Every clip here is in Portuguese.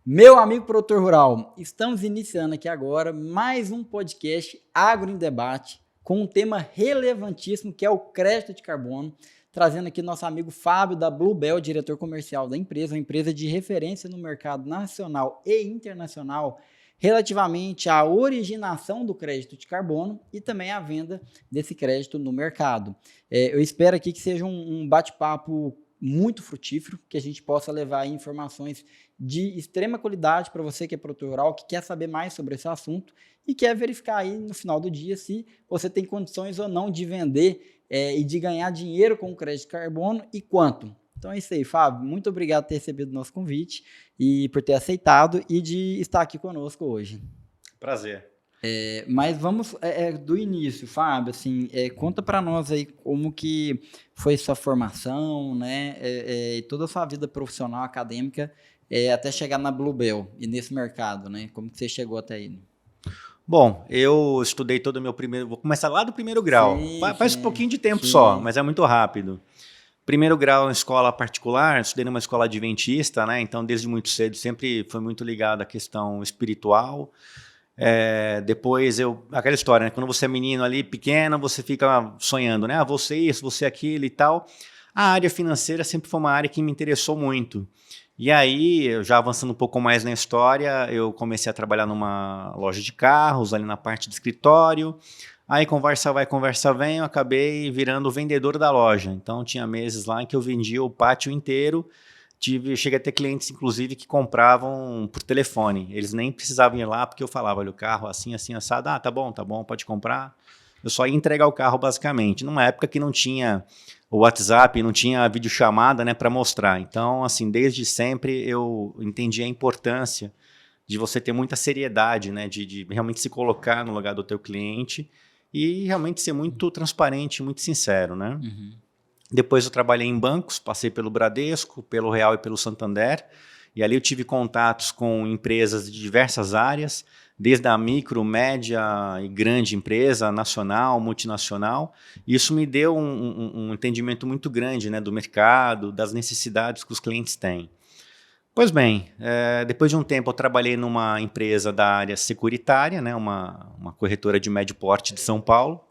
Meu amigo produtor rural, estamos iniciando aqui agora mais um podcast Agro em Debate com um tema relevantíssimo que é o crédito de carbono, trazendo aqui nosso amigo Fábio da Bluebell, diretor comercial da empresa, uma empresa de referência no mercado nacional e internacional relativamente à originação do crédito de carbono e também à venda desse crédito no mercado. Eu espero aqui que seja um bate-papo muito frutífero, que a gente possa levar aí informações de extrema qualidade para você que é produtor rural, que quer saber mais sobre esse assunto e quer verificar aí no final do dia se você tem condições ou não de vender e de ganhar dinheiro com o crédito de carbono e quanto. Então é isso aí, Fábio. Muito obrigado por ter recebido o nosso convite e por ter aceitado e de estar aqui conosco hoje. Prazer. Mas vamos do início, Fábio, assim, conta para nós aí como que foi sua formação, né, e toda a sua vida profissional, acadêmica, até chegar na Bluebell e nesse mercado, né, como que você chegou até aí? Bom, eu estudei todo o meu primeiro... Vou começar lá do primeiro grau. Faz um pouquinho de tempo só, mas é muito rápido. Primeiro grau em escola particular, estudei numa escola adventista, né, então desde muito cedo sempre foi muito ligado à questão espiritual. Depois aquela história, né? Quando você é menino ali, pequeno, você fica sonhando, né? Você isso, você aquilo e tal. A área financeira sempre foi uma área que me interessou muito. E aí, já avançando um pouco mais na história, eu comecei a trabalhar numa loja de carros, ali na parte de escritório. Aí, conversa vai, conversa vem, eu acabei virando o vendedor da loja. Então, tinha meses lá em que eu vendia o pátio inteiro. Cheguei a ter clientes, inclusive, que compravam por telefone. Eles nem precisavam ir lá, porque eu falava, olha, o carro assim, assim, assado. Ah, tá bom, pode comprar. Eu só ia entregar o carro, basicamente. Numa época que não tinha o WhatsApp, não tinha videochamada, né, para mostrar. Então, assim, desde sempre eu entendi a importância de você ter muita seriedade, né, de realmente se colocar no lugar do teu cliente e realmente ser muito transparente, muito sincero, né? Uhum. Depois eu trabalhei em bancos, passei pelo Bradesco, pelo Real e pelo Santander, e ali eu tive contatos com empresas de diversas áreas, desde a micro, média e grande empresa, nacional, multinacional. Isso me deu um entendimento muito grande, né, do mercado, das necessidades que os clientes têm. Pois bem, depois de um tempo eu trabalhei numa empresa da área securitária, né, uma corretora de médio porte de São Paulo.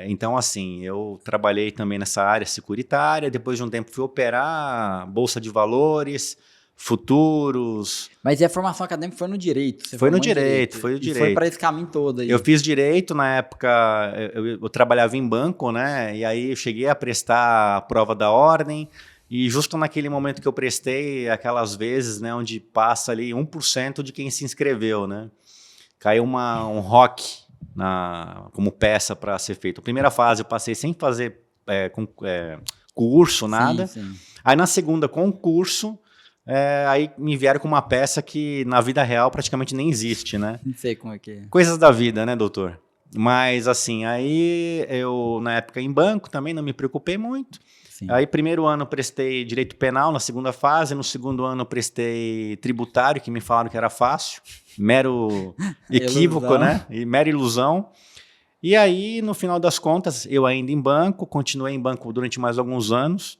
Então, assim, eu trabalhei também nessa área securitária, depois de um tempo fui operar bolsa de valores, futuros. Mas e a formação acadêmica foi no direito? Você Foi no formou em direito, foi no E direito. foi para esse caminho todo aí? Eu fiz direito, na época eu trabalhava em banco, né, e aí eu cheguei a prestar a prova da ordem. E justo naquele momento que eu prestei, aquelas vezes, né, onde passa ali 1% de quem se inscreveu, né? Caiu um ROC como peça para ser feito. A primeira fase eu passei sem fazer curso, nada. Sim. Aí na segunda, com curso, aí me vieram com uma peça que na vida real praticamente nem existe, né? Não sei como é que é. Coisas da vida, né, doutor? Mas assim, aí eu na época em banco também não me preocupei muito. Sim. Aí, primeiro ano, prestei direito penal, na segunda fase. No segundo ano, prestei tributário, que me falaram que era fácil. Mero equívoco, né? E mera ilusão. E aí, no final das contas, eu ainda em banco, continuei em banco durante mais alguns anos.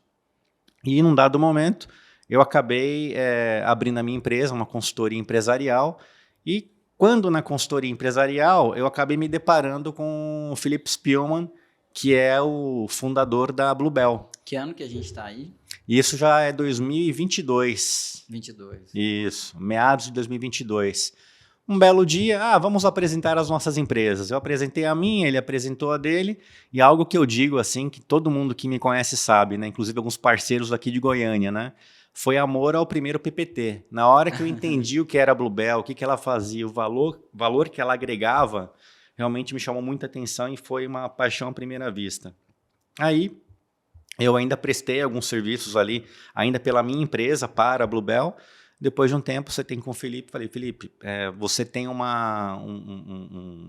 E, num dado momento, eu acabei abrindo a minha empresa, uma consultoria empresarial. E, quando na consultoria empresarial, eu acabei me deparando com o Philip Spielmann, que é o fundador da Bluebell. Que ano que a gente está aí? Isso já é 2022. 22. Isso, meados de 2022. Um belo dia, vamos apresentar as nossas empresas. Eu apresentei a minha, ele apresentou a dele, e algo que eu digo assim, que todo mundo que me conhece sabe, né? Inclusive alguns parceiros aqui de Goiânia, né? Foi amor ao primeiro PPT. Na hora que eu entendi o que era a Bluebell, o que ela fazia, o valor que ela agregava, realmente me chamou muita atenção e foi uma paixão à primeira vista. Aí, eu ainda prestei alguns serviços ali, ainda pela minha empresa, para a Bluebell. Depois de um tempo, você tem com o Felipe, falei, Felipe, você tem uma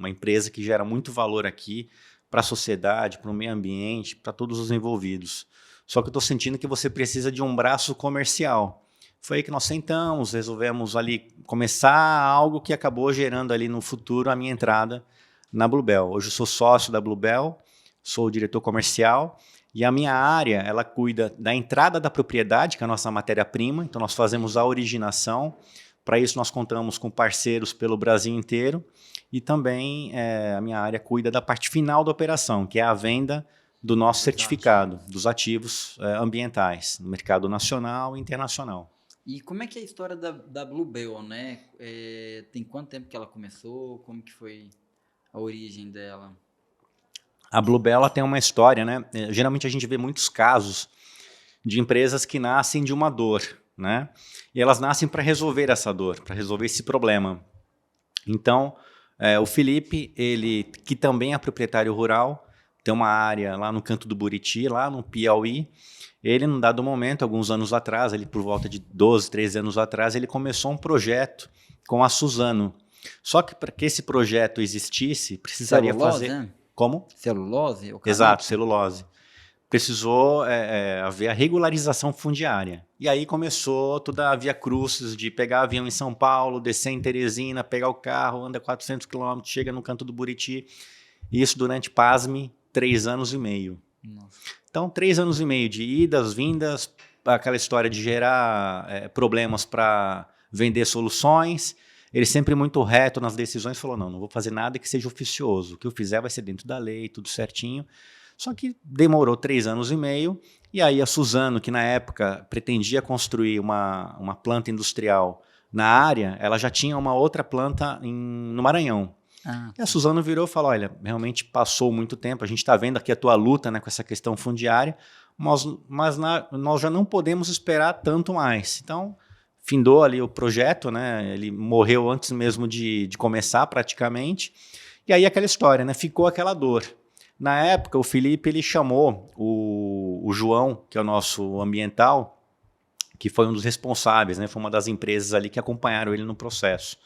empresa que gera muito valor aqui para a sociedade, para o meio ambiente, para todos os envolvidos. Só que eu estou sentindo que você precisa de um braço comercial. Foi aí que nós sentamos, resolvemos ali começar algo que acabou gerando ali no futuro a minha entrada na Bluebell. Hoje eu sou sócio da Bluebell, sou o diretor comercial. E a minha área, ela cuida da entrada da propriedade, que é a nossa matéria-prima. Então, nós fazemos a originação Para isso, nós contamos com parceiros pelo Brasil inteiro e também a minha área cuida da parte final da operação, que é a venda do nosso certificado, dos ativos ambientais, no mercado nacional e internacional. E como é que é a história da Bluebell, né? Tem quanto tempo que ela começou? Como que foi a origem dela? A Bluebell tem uma história, né? Geralmente a gente vê muitos casos de empresas que nascem de uma dor, né? E elas nascem para resolver essa dor, para resolver esse problema. Então, o Felipe, ele que também é proprietário rural, tem uma área lá no Canto do Buriti, lá no Piauí. Ele, num dado momento, alguns anos atrás, ele por volta de 12, 13 anos atrás, ele começou um projeto com a Suzano. Só que para que esse projeto existisse, precisaria celulose, fazer... Né? Como? Celulose? Exato, celulose. Precisou haver a regularização fundiária. E aí começou toda a via crucis de pegar avião em São Paulo, descer em Teresina, pegar o carro, anda 400 quilômetros, chega no Canto do Buriti. E isso durante, pasme, 3 anos e meio. Nossa. Então, 3 anos e meio de idas, vindas, aquela história de gerar problemas para vender soluções. Ele sempre muito reto nas decisões, falou, não vou fazer nada que seja oficioso. O que eu fizer vai ser dentro da lei, tudo certinho. Só que demorou 3 anos e meio, e aí a Suzano, que na época pretendia construir uma planta industrial na área, ela já tinha uma outra planta no Maranhão. E a Suzano virou e falou, olha, realmente passou muito tempo, a gente está vendo aqui a tua luta, né, com essa questão fundiária, mas nós já não podemos esperar tanto mais. Então, findou ali o projeto, né, ele morreu antes mesmo de começar praticamente, e aí aquela história, né, ficou aquela dor. Na época, o Felipe ele chamou o João, que é o nosso ambiental, que foi um dos responsáveis, né, foi uma das empresas ali que acompanharam ele no processo,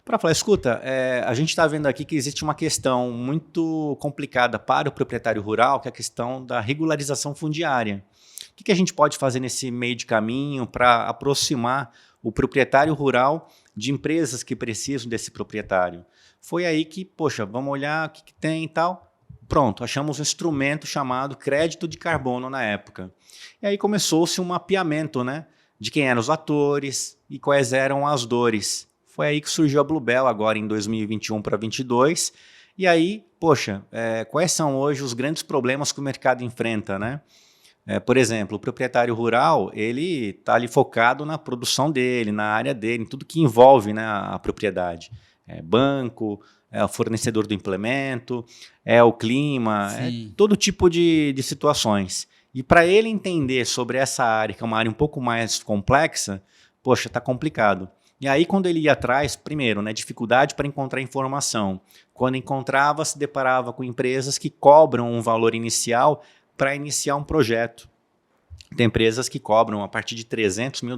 para falar, escuta, a gente está vendo aqui que existe uma questão muito complicada para o proprietário rural, que é a questão da regularização fundiária. O que a gente pode fazer nesse meio de caminho para aproximar o proprietário rural de empresas que precisam desse proprietário? Foi aí que, poxa, vamos olhar o que tem e tal. Pronto, achamos um instrumento chamado crédito de carbono na época. E aí começou-se um mapeamento, né, de quem eram os atores e quais eram as dores. Foi aí que surgiu a Bluebell agora em 2021 para 2022. E aí, poxa, quais são hoje os grandes problemas que o mercado enfrenta, né? Por exemplo, o proprietário rural, ele está ali focado na produção dele, na área dele, em tudo que envolve, né, a propriedade. Banco, o fornecedor do implemento, o clima, todo tipo de situações. E para ele entender sobre essa área, que é uma área um pouco mais complexa, poxa, está complicado. E aí, quando ele ia atrás, primeiro, né, dificuldade para encontrar informação. Quando encontrava, se deparava com empresas que cobram um valor inicial para iniciar um projeto. Tem empresas que cobram a partir de $300 mil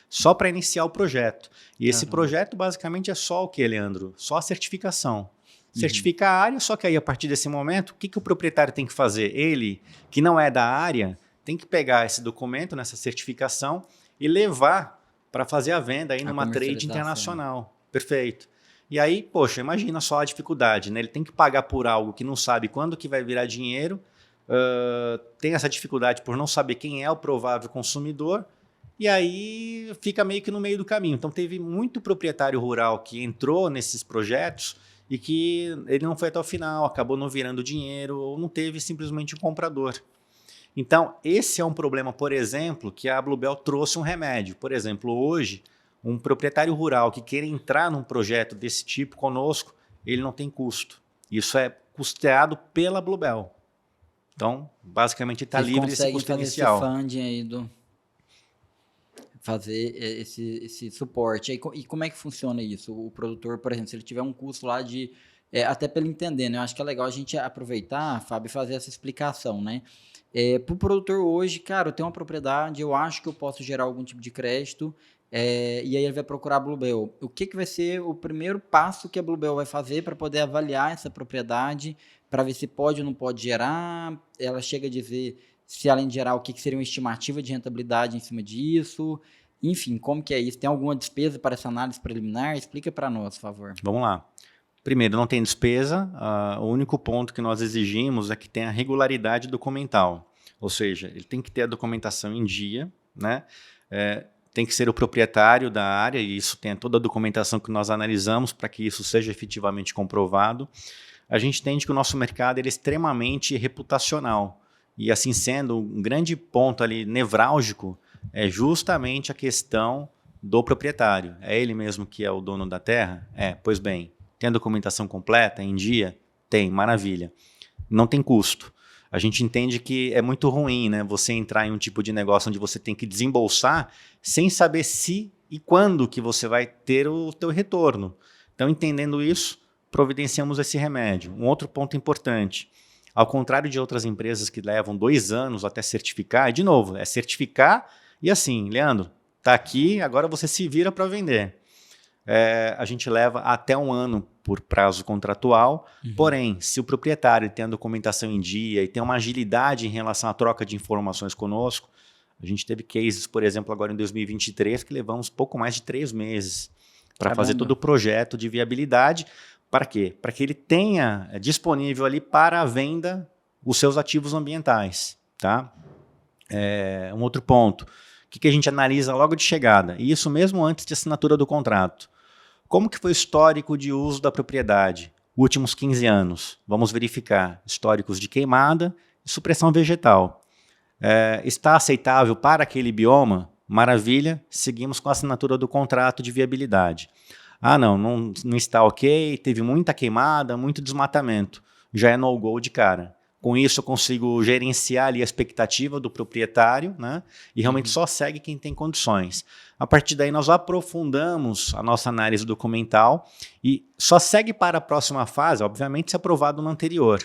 só para iniciar o projeto. E esse projeto, basicamente, é só o que, Leandro? Só a certificação. Certifica a área, só que aí, a partir desse momento, o que o proprietário tem que fazer? Ele, que não é da área, tem que pegar esse documento, nessa certificação, e levar para fazer a venda aí numa trade internacional. Perfeito. E aí, poxa, imagina só a dificuldade, né? Ele tem que pagar por algo que não sabe quando que vai virar dinheiro, tem essa dificuldade por não saber quem é o provável consumidor, e aí fica meio que no meio do caminho. Então teve muito proprietário rural que entrou nesses projetos e que ele não foi até o final, acabou não virando dinheiro ou não teve simplesmente um comprador. Então, esse é um problema, por exemplo, que a Bluebell trouxe um remédio. Por exemplo, hoje, um proprietário rural que queira entrar num projeto desse tipo conosco, ele não tem custo. Isso é custeado pela Bluebell. Então, basicamente, está livre desse custo inicial. Esse funding aí fazer esse suporte. E como é que funciona isso? O produtor, por exemplo, se ele tiver um custo lá de... até para ele entender, né? Eu acho que é legal a gente aproveitar, Fábio, e fazer essa explicação, né? Para o produtor hoje, cara, eu tenho uma propriedade, eu acho que eu posso gerar algum tipo de crédito, e aí ele vai procurar a Bluebell. O que vai ser o primeiro passo que a Bluebell vai fazer para poder avaliar essa propriedade, para ver se pode ou não pode gerar? Ela chega a dizer se, além de gerar, o que seria uma estimativa de rentabilidade em cima disso? Enfim, como que é isso? Tem alguma despesa para essa análise preliminar? Explica para nós, por favor. Vamos lá. Primeiro, não tem despesa, o único ponto que nós exigimos é que tenha regularidade documental, ou seja, ele tem que ter a documentação em dia, né? tem que ser o proprietário da área, e isso tem toda a documentação que nós analisamos para que isso seja efetivamente comprovado. A gente entende que o nosso mercado ele é extremamente reputacional, e assim sendo, um grande ponto ali nevrálgico é justamente a questão do proprietário. É ele mesmo que é o dono da terra? Pois bem, tem a documentação completa, em dia? Tem, maravilha. Não tem custo. A gente entende que é muito ruim, né, você entrar em um tipo de negócio onde você tem que desembolsar sem saber se e quando que você vai ter o teu retorno. Então, entendendo isso, providenciamos esse remédio. Um outro ponto importante, ao contrário de outras empresas que levam 2 anos até certificar, de novo, é certificar e assim, Leandro, está aqui, agora você se vira para vender. A gente leva até 1 ano por prazo contratual, porém, se o proprietário tem a documentação em dia e tem uma agilidade em relação à troca de informações conosco, a gente teve cases, por exemplo, agora em 2023, que levamos pouco mais de 3 meses para fazer todo o projeto de viabilidade. Para quê? Para que ele tenha disponível ali para a venda os seus ativos ambientais. Tá? Um outro ponto, o que a gente analisa logo de chegada, e isso mesmo antes de assinatura do contrato. Como que foi o histórico de uso da propriedade? Últimos 15 anos. Vamos verificar históricos de queimada e supressão vegetal. Está aceitável para aquele bioma? Maravilha, seguimos com a assinatura do contrato de viabilidade. Não está ok, teve muita queimada, muito desmatamento. Já é no-go de cara. Com isso eu consigo gerenciar ali a expectativa do proprietário, né? E realmente só segue quem tem condições. A partir daí nós aprofundamos a nossa análise documental e só segue para a próxima fase, obviamente, se aprovado no anterior.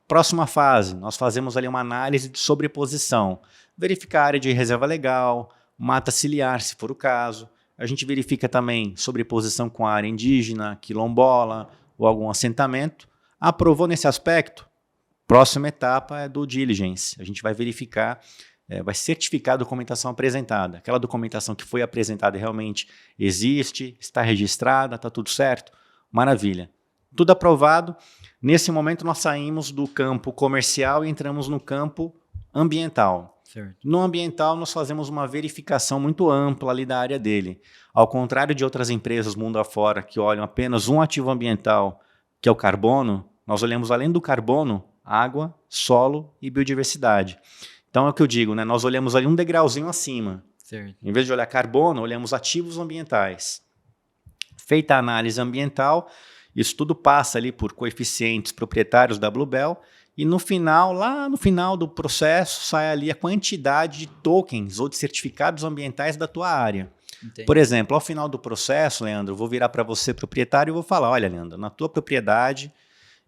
Próxima fase, nós fazemos ali uma análise de sobreposição, verificar a área de reserva legal, mata ciliar, se for o caso. A gente verifica também sobreposição com a área indígena, quilombola ou algum assentamento. Aprovou nesse aspecto? Próxima etapa é do diligence. A gente vai verificar, vai certificar a documentação apresentada. Aquela documentação que foi apresentada realmente existe, está registrada, está tudo certo? Maravilha. Tudo aprovado. Nesse momento nós saímos do campo comercial e entramos no campo ambiental. Certo. No ambiental nós fazemos uma verificação muito ampla ali da área dele. Ao contrário de outras empresas mundo afora que olham apenas um ativo ambiental, que é o carbono, nós olhamos além do carbono, água, solo e biodiversidade. Então é o que eu digo, né? Nós olhamos ali um degrauzinho acima. Certo. Em vez de olhar carbono, olhamos ativos ambientais. Feita a análise ambiental, isso tudo passa ali por coeficientes proprietários da Bluebell e no final, lá no final do processo, sai ali a quantidade de tokens ou de certificados ambientais da tua área. Entendi. Por exemplo, ao final do processo, Leandro, eu vou virar para você, proprietário, e vou falar, olha, Leandro, na tua propriedade,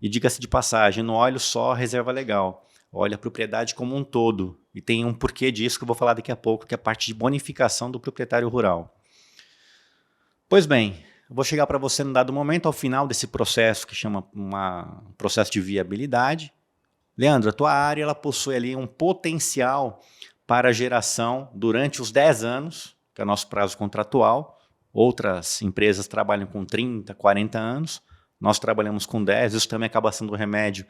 e diga-se de passagem, não olho só a reserva legal, olha a propriedade como um todo. E tem um porquê disso que eu vou falar daqui a pouco, que é a parte de bonificação do proprietário rural. Pois bem, eu vou chegar para você num dado momento, ao final desse processo, que chama um processo de viabilidade. Leandro, a tua área ela possui ali um potencial para geração durante os 10 anos, que é o nosso prazo contratual. Outras empresas trabalham com 30, 40 anos. Nós trabalhamos com 10, isso também acaba sendo um remédio,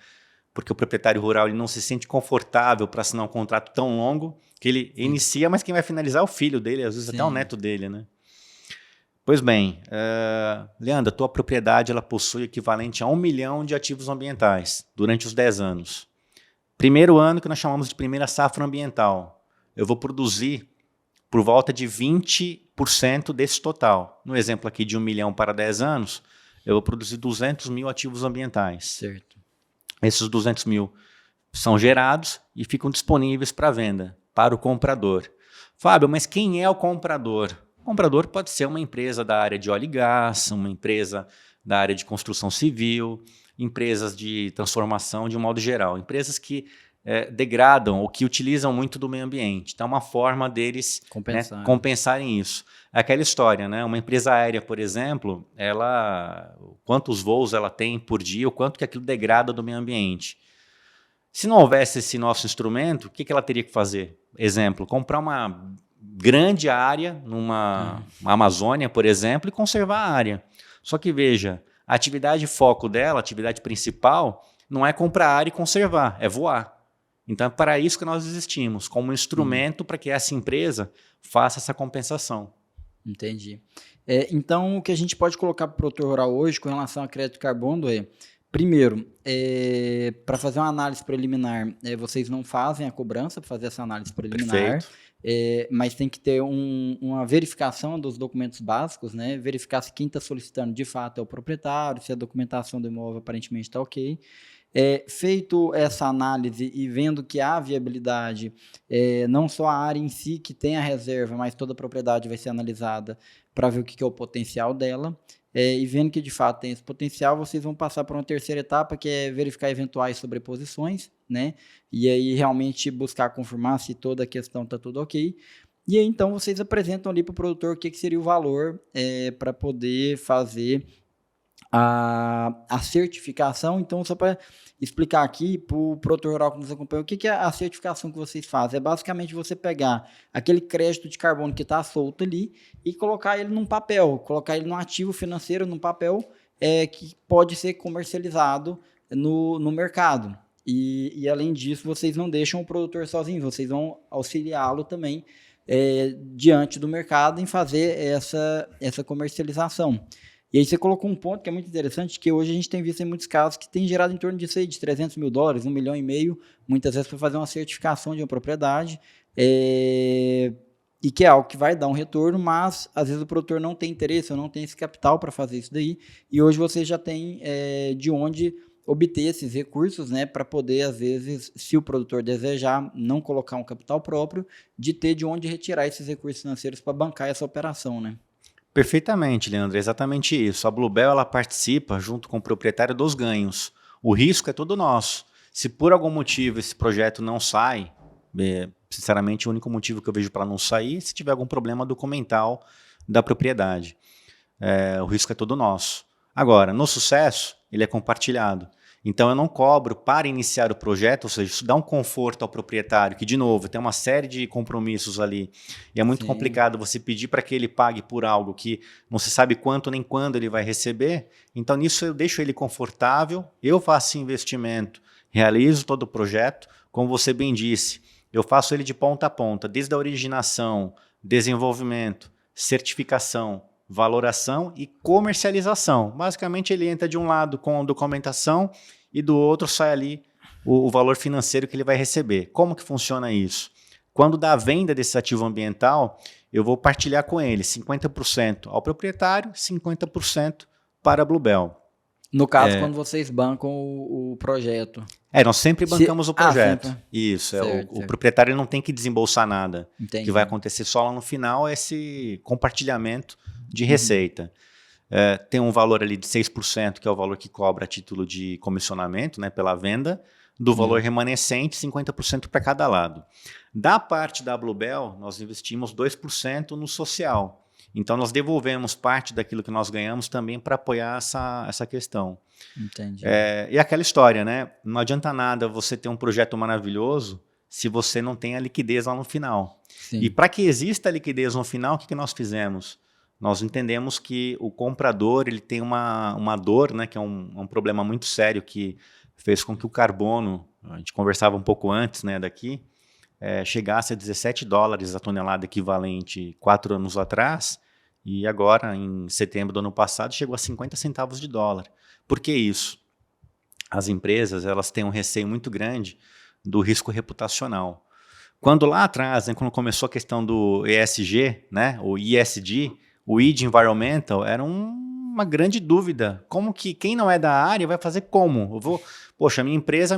porque o proprietário rural ele não se sente confortável para assinar um contrato tão longo, que ele inicia, mas quem vai finalizar é o filho dele, às vezes até o neto dele, né? Pois bem, Leandro, a tua propriedade ela possui equivalente a 1 milhão de ativos ambientais durante os 10 anos. Primeiro ano que nós chamamos de primeira safra ambiental, eu vou produzir por volta de 20% desse total. No exemplo aqui de 1 milhão para 10 anos, eu vou produzir 200 mil ativos ambientais. Certo. Esses 200 mil são gerados e ficam disponíveis para venda, para o comprador. Fábio, mas quem é o comprador? O comprador pode ser uma empresa da área de óleo e gás, uma empresa da área de construção civil, empresas de transformação de um modo geral, empresas que degradam ou que utilizam muito do meio ambiente. Então, é uma forma deles compensarem isso. É aquela história, né? Uma empresa aérea, por exemplo, quantos voos ela tem por dia, o quanto que aquilo degrada do meio ambiente. Se não houvesse esse nosso instrumento, o que ela teria que fazer? Exemplo, comprar uma grande área numa Amazônia, por exemplo, e conservar a área. Só que veja, a atividade foco dela, a atividade principal, não é comprar área e conservar, é voar. Então é para isso que nós existimos, como instrumento para que essa empresa faça essa compensação. Entendi. Então, o que a gente pode colocar para o produtor rural hoje com relação a crédito de carbono primeiro, para fazer uma análise preliminar, vocês não fazem a cobrança para fazer essa análise preliminar, mas tem que ter uma verificação dos documentos básicos, né? Verificar se quem está solicitando de fato é o proprietário, se a documentação do imóvel aparentemente está ok. Feito essa análise e vendo que há viabilidade, não só a área em si que tem a reserva, mas toda a propriedade vai ser analisada para ver o que é o potencial dela. E vendo que de fato tem esse potencial, vocês vão passar para uma terceira etapa, que é verificar eventuais sobreposições, né? E aí realmente buscar confirmar se toda a questão está tudo ok. E aí então vocês apresentam ali para o produtor o que seria o valor para poder fazer a certificação. Então, só para explicar aqui para o produtor rural que nos acompanha, o que é a certificação que vocês fazem? É basicamente você pegar aquele crédito de carbono que está solto ali e colocar ele num papel, colocar ele num ativo financeiro, num papel que pode ser comercializado no mercado. E além disso, vocês não deixam o produtor sozinho, vocês vão auxiliá-lo também diante do mercado em fazer essa comercialização. E aí você colocou um ponto que é muito interessante, que hoje a gente tem visto em muitos casos que tem gerado em torno disso aí, de $300 mil, $1,5 milhão, muitas vezes para fazer uma certificação de uma propriedade, e que é algo que vai dar um retorno, mas às vezes o produtor não tem interesse ou não tem esse capital para fazer isso daí, e hoje você já tem de onde obter esses recursos, né, para poder, às vezes, se o produtor desejar não colocar um capital próprio, de ter de onde retirar esses recursos financeiros para bancar essa operação, né? Perfeitamente, Leandro, é exatamente isso. A Bluebell ela participa junto com o proprietário dos ganhos. O risco é todo nosso. Se por algum motivo esse projeto não sai, sinceramente o único motivo que eu vejo para não sair é se tiver algum problema documental da propriedade. O risco é todo nosso. Agora, no sucesso, ele é compartilhado. Então eu não cobro para iniciar o projeto, ou seja, isso dá um conforto ao proprietário, que de novo tem uma série de compromissos ali, e é muito complicado você pedir para que ele pague por algo que não se sabe quanto nem quando ele vai receber. Então nisso eu deixo ele confortável, eu faço investimento, realizo todo o projeto, como você bem disse, eu faço ele de ponta a ponta, desde a originação, desenvolvimento, certificação, valoração e comercialização. Basicamente ele entra de um lado com a documentação e do outro sai ali o valor financeiro que ele vai receber. Como que funciona isso? Quando dá a venda desse ativo ambiental, eu vou partilhar com ele 50% ao proprietário, 50% para a Bluebell. No caso, quando vocês bancam o projeto. Nós sempre bancamos o projeto. Sempre. Isso, Certo, o proprietário não tem que desembolsar nada. Entendi. O que vai acontecer só lá no final é esse compartilhamento de receita. Tem um valor ali de 6%, que é o valor que cobra a título de comissionamento, né, pela venda, do valor remanescente, 50% para cada lado. Da parte da Bluebell, nós investimos 2% no social. Então, nós devolvemos parte daquilo que nós ganhamos também para apoiar essa questão. Entendi. E aquela história, né? Não adianta nada você ter um projeto maravilhoso se você não tem a liquidez lá no final. Sim. E para que exista a liquidez no final, o que nós fizemos? Nós entendemos que o comprador ele tem uma dor, né, que é um problema muito sério que fez com que o carbono, a gente conversava um pouco antes, né, daqui, chegasse a $17 a tonelada equivalente 4 anos atrás, e agora, em setembro do ano passado, chegou a 50 centavos de dólar. Por que isso? As empresas elas têm um receio muito grande do risco reputacional. Quando lá atrás, né, quando começou a questão do ESG, né, o ESG, o I de Environmental, era uma grande dúvida. Como que quem não é da área vai fazer como? Poxa, minha empresa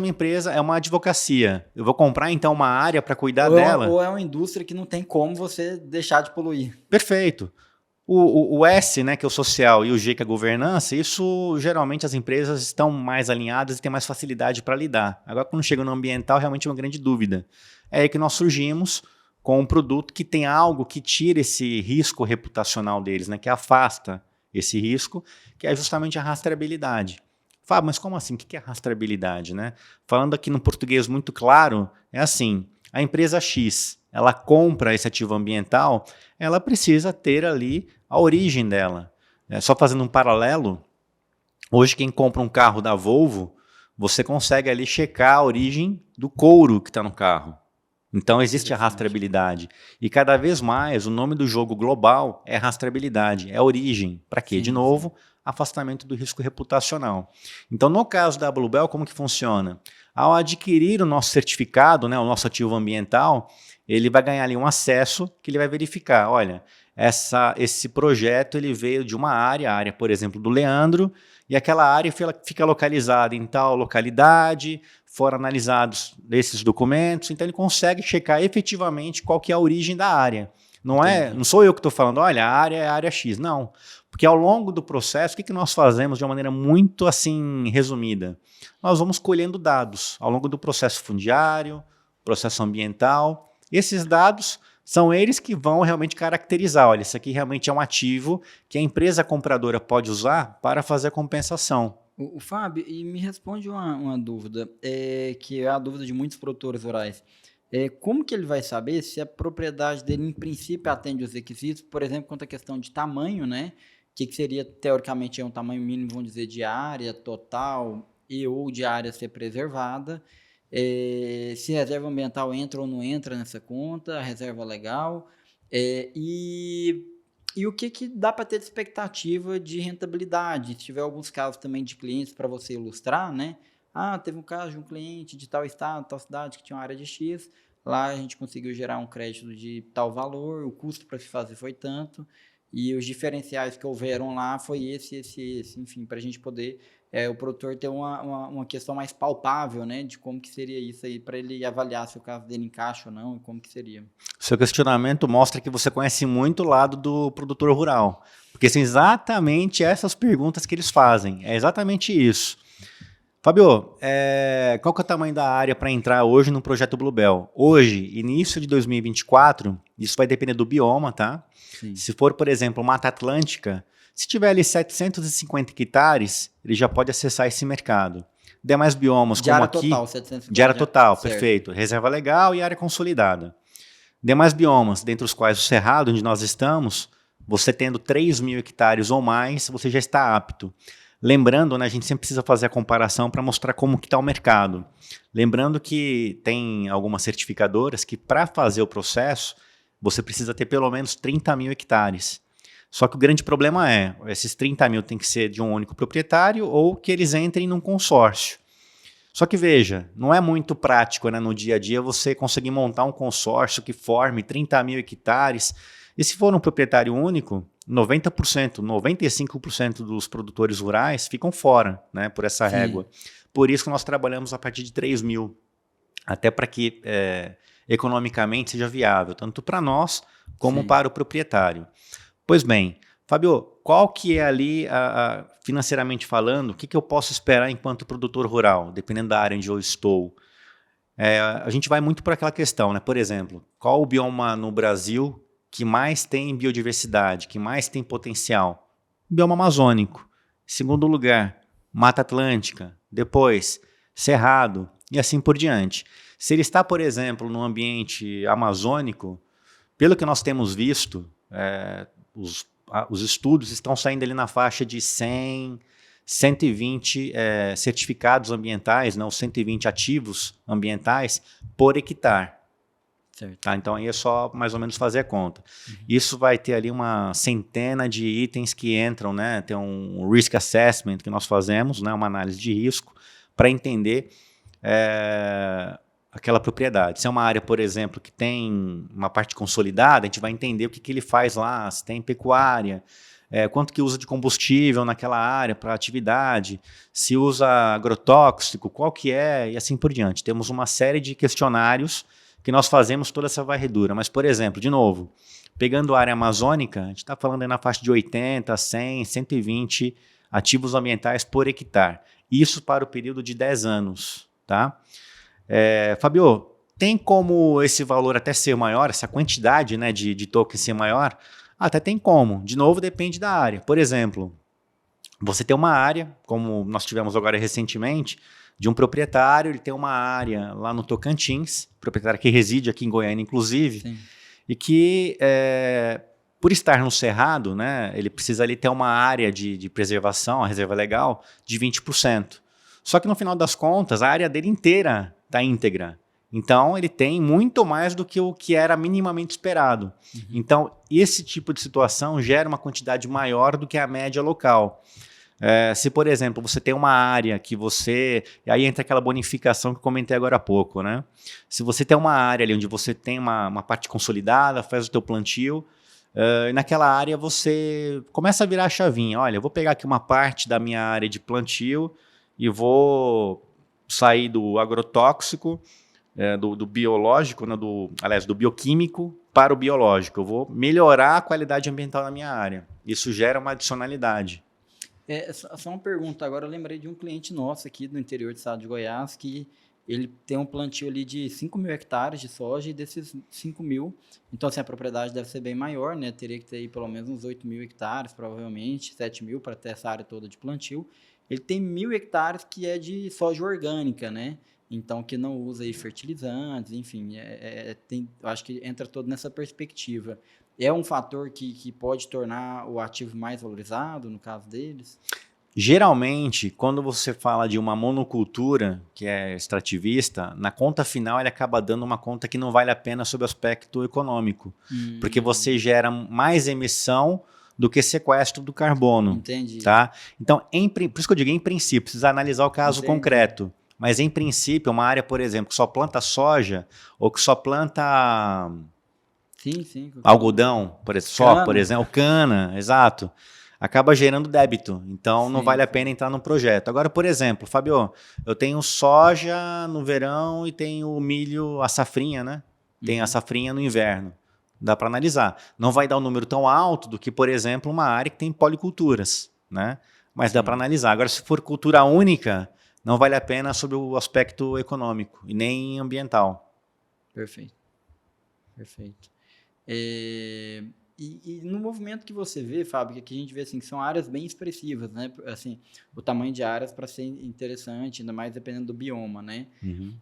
é uma advocacia. Eu vou comprar então uma área para cuidar dela? Ou é uma indústria que não tem como você deixar de poluir. Perfeito. O S, né, que é o social, e o G, que é a governança, isso geralmente as empresas estão mais alinhadas e têm mais facilidade para lidar. Agora, quando chega no ambiental, realmente é uma grande dúvida. É aí que nós surgimos com um produto que tem algo que tira esse risco reputacional deles, né, que afasta esse risco, que é justamente a rastreabilidade. Fábio, mas como assim? O que é rastreabilidade, né? Falando aqui no português muito claro, é assim, a empresa X, ela compra esse ativo ambiental, ela precisa ter ali a origem dela. Só fazendo um paralelo, hoje quem compra um carro da Volvo você consegue ali checar a origem do couro que está no carro. Então existe a rastreabilidade. E cada vez mais o nome do jogo global é rastreabilidade, é origem. Para quê? De novo, afastamento do risco reputacional. Então no caso da Bluebell, como que funciona? Ao adquirir o nosso certificado, né, o nosso ativo ambiental, ele vai ganhar ali um acesso que ele vai verificar, olha, esse projeto ele veio de uma área, a área, por exemplo, do Leandro, e aquela área fica localizada em tal localidade, foram analisados esses documentos, então ele consegue checar efetivamente qual que é a origem da área. Não sou eu que estou falando, olha, a área é a área X, não. Porque ao longo do processo, o que nós fazemos de uma maneira muito assim resumida? Nós vamos colhendo dados ao longo do processo fundiário, processo ambiental. Esses dados são eles que vão realmente caracterizar, olha, isso aqui realmente é um ativo que a empresa compradora pode usar para fazer a compensação. O Fábio, e me responde uma dúvida, que é a dúvida de muitos produtores rurais. Como que ele vai saber se a propriedade dele, em princípio, atende os requisitos, por exemplo, quanto à questão de tamanho, né? Que seria, teoricamente, um tamanho mínimo, vamos dizer, de área total e ou de área a ser preservada, se reserva ambiental entra ou não entra nessa conta, a reserva legal, e o que dá para ter de expectativa de rentabilidade? Se tiver alguns casos também de clientes para você ilustrar, né? Ah, teve um caso de um cliente de tal estado, tal cidade que tinha uma área de X, lá a gente conseguiu gerar um crédito de tal valor, o custo para se fazer foi tanto, e os diferenciais que houveram lá foi esse, enfim, para a gente poder, o produtor ter uma questão mais palpável, né, de como que seria isso aí, para ele avaliar se o caso dele encaixa ou não, e como que seria. Seu questionamento mostra que você conhece muito o lado do produtor rural, porque são exatamente essas perguntas que eles fazem, é exatamente isso. Fábio, qual que é o tamanho da área para entrar hoje no projeto Bluebell? Hoje, início de 2024, isso vai depender do bioma, tá? Sim. Se for, por exemplo, Mata Atlântica, se tiver ali 750 hectares, ele já pode acessar esse mercado. Demais biomas, como aqui... Total, 750, de área total, certo. Perfeito. Reserva legal e área consolidada. Demais biomas, dentre os quais o Cerrado, onde nós estamos, você tendo 3.000 hectares ou mais, você já está apto. Lembrando, né, a gente sempre precisa fazer a comparação para mostrar como que está o mercado. Lembrando que tem algumas certificadoras que para fazer o processo, você precisa ter pelo menos 30.000 hectares. Só que o grande problema esses 30.000 tem que ser de um único proprietário ou que eles entrem num consórcio. Só que veja, não é muito prático, né, no dia a dia você conseguir montar um consórcio que forme 30.000 hectares. E se for um proprietário único, 90%, 95% dos produtores rurais ficam fora, né, por essa régua. Por isso que nós trabalhamos a partir de 3.000, até para que economicamente seja viável, tanto para nós como para o proprietário. Pois bem, Fábio, qual que é ali, financeiramente falando, o que eu posso esperar enquanto produtor rural, dependendo da área onde eu estou? A gente vai muito por aquela questão, né? Por exemplo, qual o bioma no Brasil que mais tem biodiversidade, que mais tem potencial? Bioma amazônico. Segundo lugar, Mata Atlântica. Depois, Cerrado e assim por diante. Se ele está, por exemplo, no ambiente amazônico, pelo que nós temos visto, os estudos estão saindo ali na faixa de 100, 120 certificados ambientais, não, 120 ativos ambientais por hectare. Tá? Então aí é só mais ou menos fazer a conta. Isso vai ter ali uma centena de itens que entram, né? Tem um risk assessment que nós fazemos, né? Uma análise de risco para entender aquela propriedade. Se é uma área, por exemplo, que tem uma parte consolidada, a gente vai entender o que ele faz lá, se tem pecuária, quanto que usa de combustível naquela área para atividade, se usa agrotóxico, qual que é, e assim por diante. Temos uma série de questionários que nós fazemos toda essa varredura. Mas, por exemplo, de novo, pegando a área amazônica, a gente está falando aí na faixa de 80, 100, 120 ativos ambientais por hectare. Isso para o período de 10 anos, tá? Fábio, tem como esse valor até ser maior, essa quantidade, né, de token ser maior? Até tem como. De novo, depende da área. Por exemplo, você tem uma área, como nós tivemos agora recentemente, de um proprietário, ele tem uma área lá no Tocantins, proprietário que reside aqui em Goiânia, inclusive, sim, e que, por estar no Cerrado, né, ele precisa ali ter uma área de preservação, a reserva legal, de 20%. Só que no final das contas, a área dele inteira está íntegra. Então, ele tem muito mais do que o que era minimamente esperado. Uhum. Então, esse tipo de situação gera uma quantidade maior do que a média local. Se, por exemplo, você tem uma área que você... Aí entra aquela bonificação que eu comentei agora há pouco, né? Se você tem uma área ali onde você tem uma parte consolidada, faz o teu plantio, e naquela área você começa a virar a chavinha. Olha, eu vou pegar aqui uma parte da minha área de plantio e vou sair do agrotóxico, do biológico, né, do bioquímico para o biológico. Eu vou melhorar a qualidade ambiental na minha área. Isso gera uma adicionalidade. Só uma pergunta. Agora eu lembrei de um cliente nosso aqui do interior do estado de Goiás que ele tem um plantio ali de 5 mil hectares de soja e desses 5 mil, então assim, a propriedade deve ser bem maior, né? Teria que ter aí pelo menos uns 8 mil hectares, provavelmente, 7 mil para ter essa área toda de plantio. Ele tem 1.000 hectares que é de soja orgânica, né? Então, que não usa aí fertilizantes, enfim, eu acho que entra todo nessa perspectiva. É um fator que pode tornar o ativo mais valorizado, no caso deles? Geralmente, quando você fala de uma monocultura, que é extrativista, na conta final ele acaba dando uma conta que não vale a pena sob o aspecto econômico, porque você gera mais emissão do que sequestro do carbono. Entendi. Tá? Então, por isso que eu digo, em princípio, precisa analisar o caso concreto. Mas, em princípio, uma área, por exemplo, que só planta soja ou que só planta algodão, por exemplo, cana, exato, acaba gerando débito. Então, não vale a pena entrar no projeto. Agora, por exemplo, Fábio, eu tenho soja no verão e tenho milho, a safrinha, né? Tem a safrinha no inverno. Dá para analisar. Não vai dar um número tão alto do que, por exemplo, uma área que tem policulturas, né? Mas dá para analisar. Agora, se for cultura única, não vale a pena sob o aspecto econômico e nem ambiental. Perfeito. E no movimento que você vê, Fábio, que a gente vê assim, que são áreas bem expressivas, né? Assim, o tamanho de áreas para ser interessante, ainda mais dependendo do bioma, né? Uhum.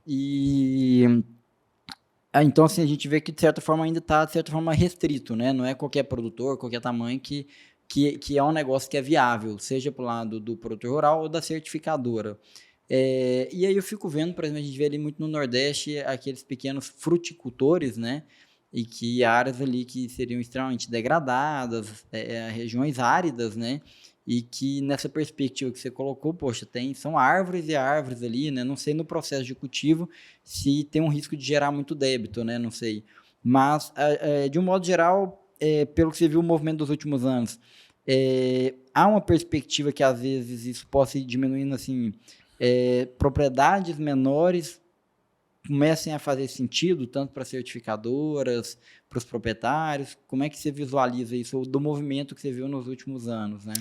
Então, assim, a gente vê que, de certa forma, ainda está, de certa forma, restrito, né? Não é qualquer produtor, qualquer tamanho que é um negócio que é viável, seja para o lado do produtor rural ou da certificadora. E aí eu fico vendo, por exemplo, a gente vê ali muito no Nordeste aqueles pequenos fruticultores, né? E que áreas ali que seriam extremamente degradadas, regiões áridas, né? E que nessa perspectiva que você colocou, poxa, são árvores e árvores ali, né? Não sei no processo de cultivo se tem um risco de gerar muito débito, né? Não sei. Mas, de um modo geral, pelo que você viu o movimento dos últimos anos, há uma perspectiva que às vezes isso possa ir diminuindo, assim, propriedades menores comecem a fazer sentido, tanto para certificadoras, para os proprietários. Como é que você visualiza isso, do movimento que você viu nos últimos anos, né?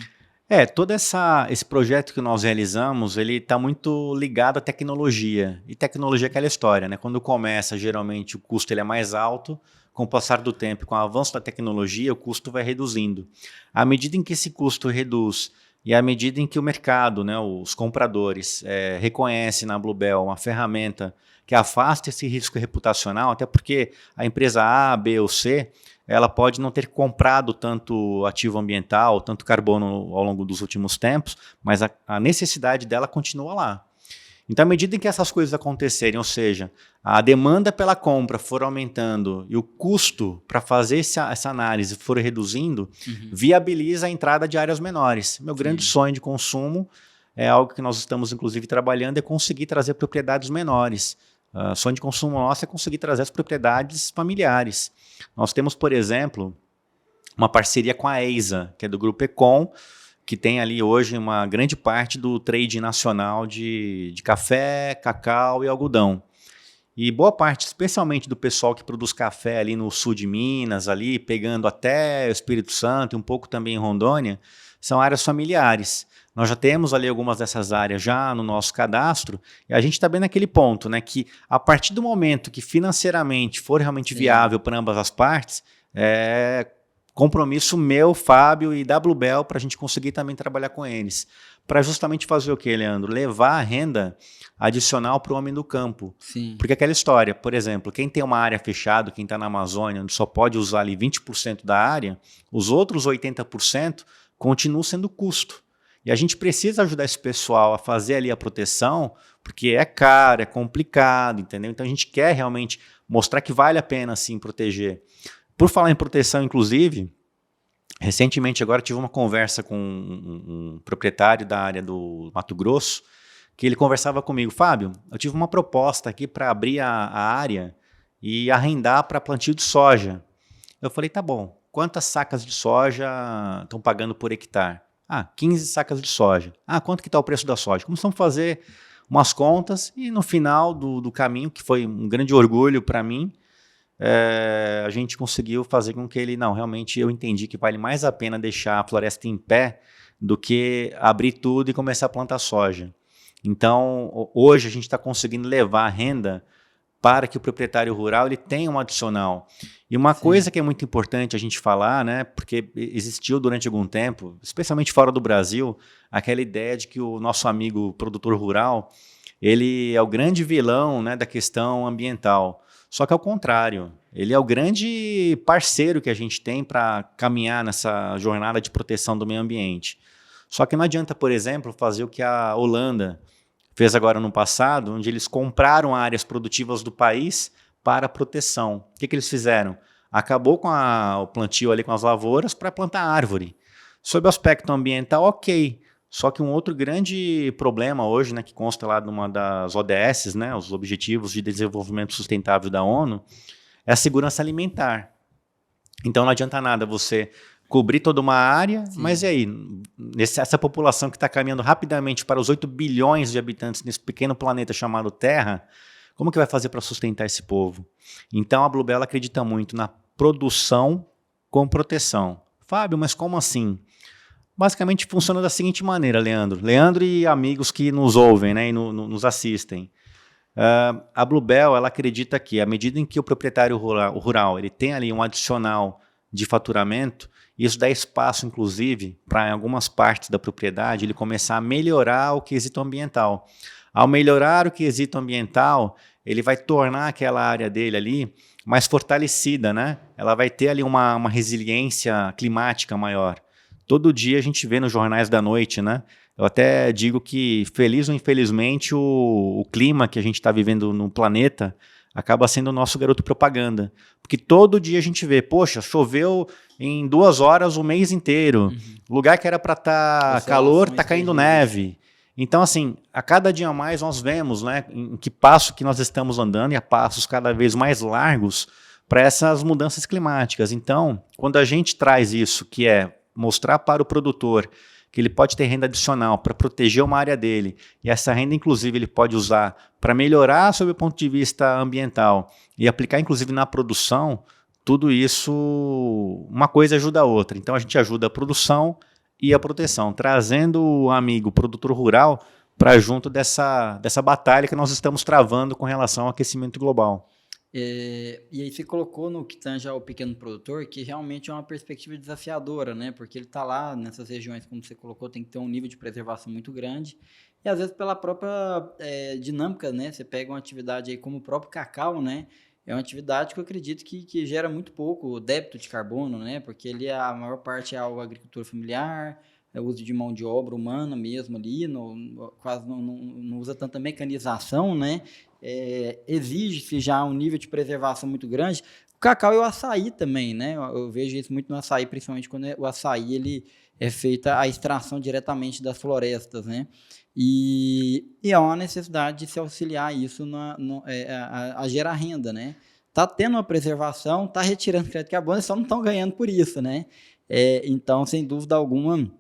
Todo esse projeto que nós realizamos, ele está muito ligado à tecnologia. E tecnologia é aquela história, né? Quando começa, geralmente, o custo ele é mais alto. Com o passar do tempo, com o avanço da tecnologia, o custo vai reduzindo. À medida em que esse custo reduz e à medida em que o mercado, né, os compradores, reconhecem na Bluebell uma ferramenta que afasta esse risco reputacional, até porque a empresa A, B ou C, ela pode não ter comprado tanto ativo ambiental, tanto carbono ao longo dos últimos tempos, mas a necessidade dela continua lá. Então, à medida em que essas coisas acontecerem, ou seja, a demanda pela compra for aumentando e o custo para fazer essa análise for reduzindo, viabiliza a entrada de áreas menores. Meu grande sonho de consumo é algo que nós estamos, inclusive, trabalhando, é conseguir trazer propriedades menores. O sonho de consumo nosso é conseguir trazer as propriedades familiares. Nós temos, por exemplo, uma parceria com a EISA, que é do Grupo Econ, que tem ali hoje uma grande parte do trade nacional de café, cacau e algodão. E boa parte, especialmente do pessoal que produz café ali no sul de Minas, ali pegando até o Espírito Santo e um pouco também em Rondônia, são áreas familiares. Nós já temos ali algumas dessas áreas já no nosso cadastro e a gente está bem naquele ponto, né, que a partir do momento que financeiramente for realmente viável para ambas as partes, compromisso meu, Fábio e da Bluebell para a gente conseguir também trabalhar com eles. Para justamente fazer o quê, Leandro? Levar a renda adicional para o homem do campo. Sim. Porque aquela história, por exemplo, quem tem uma área fechada, quem está na Amazônia, onde só pode usar ali 20% da área, os outros 80% continuam sendo custo. E a gente precisa ajudar esse pessoal a fazer ali a proteção, porque é caro, é complicado, entendeu? Então a gente quer realmente mostrar que vale a pena, sim, proteger. Por falar em proteção, inclusive, recentemente agora tive uma conversa com um proprietário da área do Mato Grosso, que ele conversava comigo, Fábio, eu tive uma proposta aqui para abrir a área e arrendar para plantio de soja. Eu falei, tá bom, quantas sacas de soja estão pagando por hectare? 15 sacas de soja. Quanto que está o preço da soja? Começamos a fazer umas contas e no final do caminho, que foi um grande orgulho para mim, a gente conseguiu fazer com que ele, realmente eu entendi que vale mais a pena deixar a floresta em pé do que abrir tudo e começar a plantar soja. Então, hoje a gente está conseguindo levar a renda para que o proprietário rural ele tenha um adicional. E uma coisa que é muito importante a gente falar, né, porque existiu durante algum tempo, especialmente fora do Brasil, aquela ideia de que o nosso amigo produtor rural, ele é o grande vilão, né, da questão ambiental. Só que ao contrário, ele é o grande parceiro que a gente tem para caminhar nessa jornada de proteção do meio ambiente. Só que não adianta, por exemplo, fazer o que a Holanda fez agora no passado, onde eles compraram áreas produtivas do país para proteção. O que eles fizeram? Acabou com o plantio ali com as lavouras para plantar árvore. Sob o aspecto ambiental, ok. Só que um outro grande problema hoje, né, que consta lá numa das ODS, né, os Objetivos de Desenvolvimento Sustentável da ONU, é a segurança alimentar. Então não adianta nada você cobrir toda uma área, mas e aí? Essa população que está caminhando rapidamente para os 8 bilhões de habitantes nesse pequeno planeta chamado Terra, como que vai fazer para sustentar esse povo? Então a Bluebell acredita muito na produção com proteção. Fábio, mas como assim? Basicamente funciona da seguinte maneira, Leandro. Leandro e amigos que nos ouvem, né, e nos assistem. A Bluebell ela acredita que, à medida em que o proprietário rural ele tem ali um adicional de faturamento, isso dá espaço, inclusive, para em algumas partes da propriedade ele começar a melhorar o quesito ambiental. Ao melhorar o quesito ambiental, ele vai tornar aquela área dele ali mais fortalecida, né? Ela vai ter ali uma resiliência climática maior. Todo dia a gente vê nos jornais da noite, né? Eu até digo que, feliz ou infelizmente, o clima que a gente está vivendo no planeta acaba sendo o nosso garoto propaganda. Porque todo dia a gente vê, poxa, choveu em 2 horas o mês inteiro. Lugar que era para estar calor, está caindo neve. Então, assim, a cada dia mais nós vemos, né, em que passo que nós estamos andando e a passos cada vez mais largos para essas mudanças climáticas. Então, quando a gente traz isso, que é mostrar para o produtor que ele pode ter renda adicional para proteger uma área dele, e essa renda, inclusive, ele pode usar para melhorar sob o ponto de vista ambiental e aplicar, inclusive, na produção, tudo isso, uma coisa ajuda a outra. Então, a gente ajuda a produção e a proteção, trazendo o amigo produtor rural para junto dessa batalha que nós estamos travando com relação ao aquecimento global. E aí você colocou no que tange ao pequeno produtor, que realmente é uma perspectiva desafiadora, né? Porque ele está lá nessas regiões, como você colocou, tem que ter um nível de preservação muito grande. E às vezes pela própria dinâmica, né? Você pega uma atividade aí como o próprio cacau, né? É uma atividade que eu acredito que gera muito pouco débito de carbono, né? Porque ali a maior parte é a agricultura familiar, é o uso de mão de obra humana mesmo ali, quase não usa tanta mecanização, né? Exige-se já um nível de preservação muito grande. O cacau e o açaí também, né? Eu vejo isso muito no açaí, principalmente quando o açaí ele é feita a extração diretamente das florestas, né? E há uma necessidade de se auxiliar isso a gerar renda, né? Tá tendo uma preservação, tá retirando crédito de carbono, só não estão ganhando por isso, né? Então, sem dúvida alguma,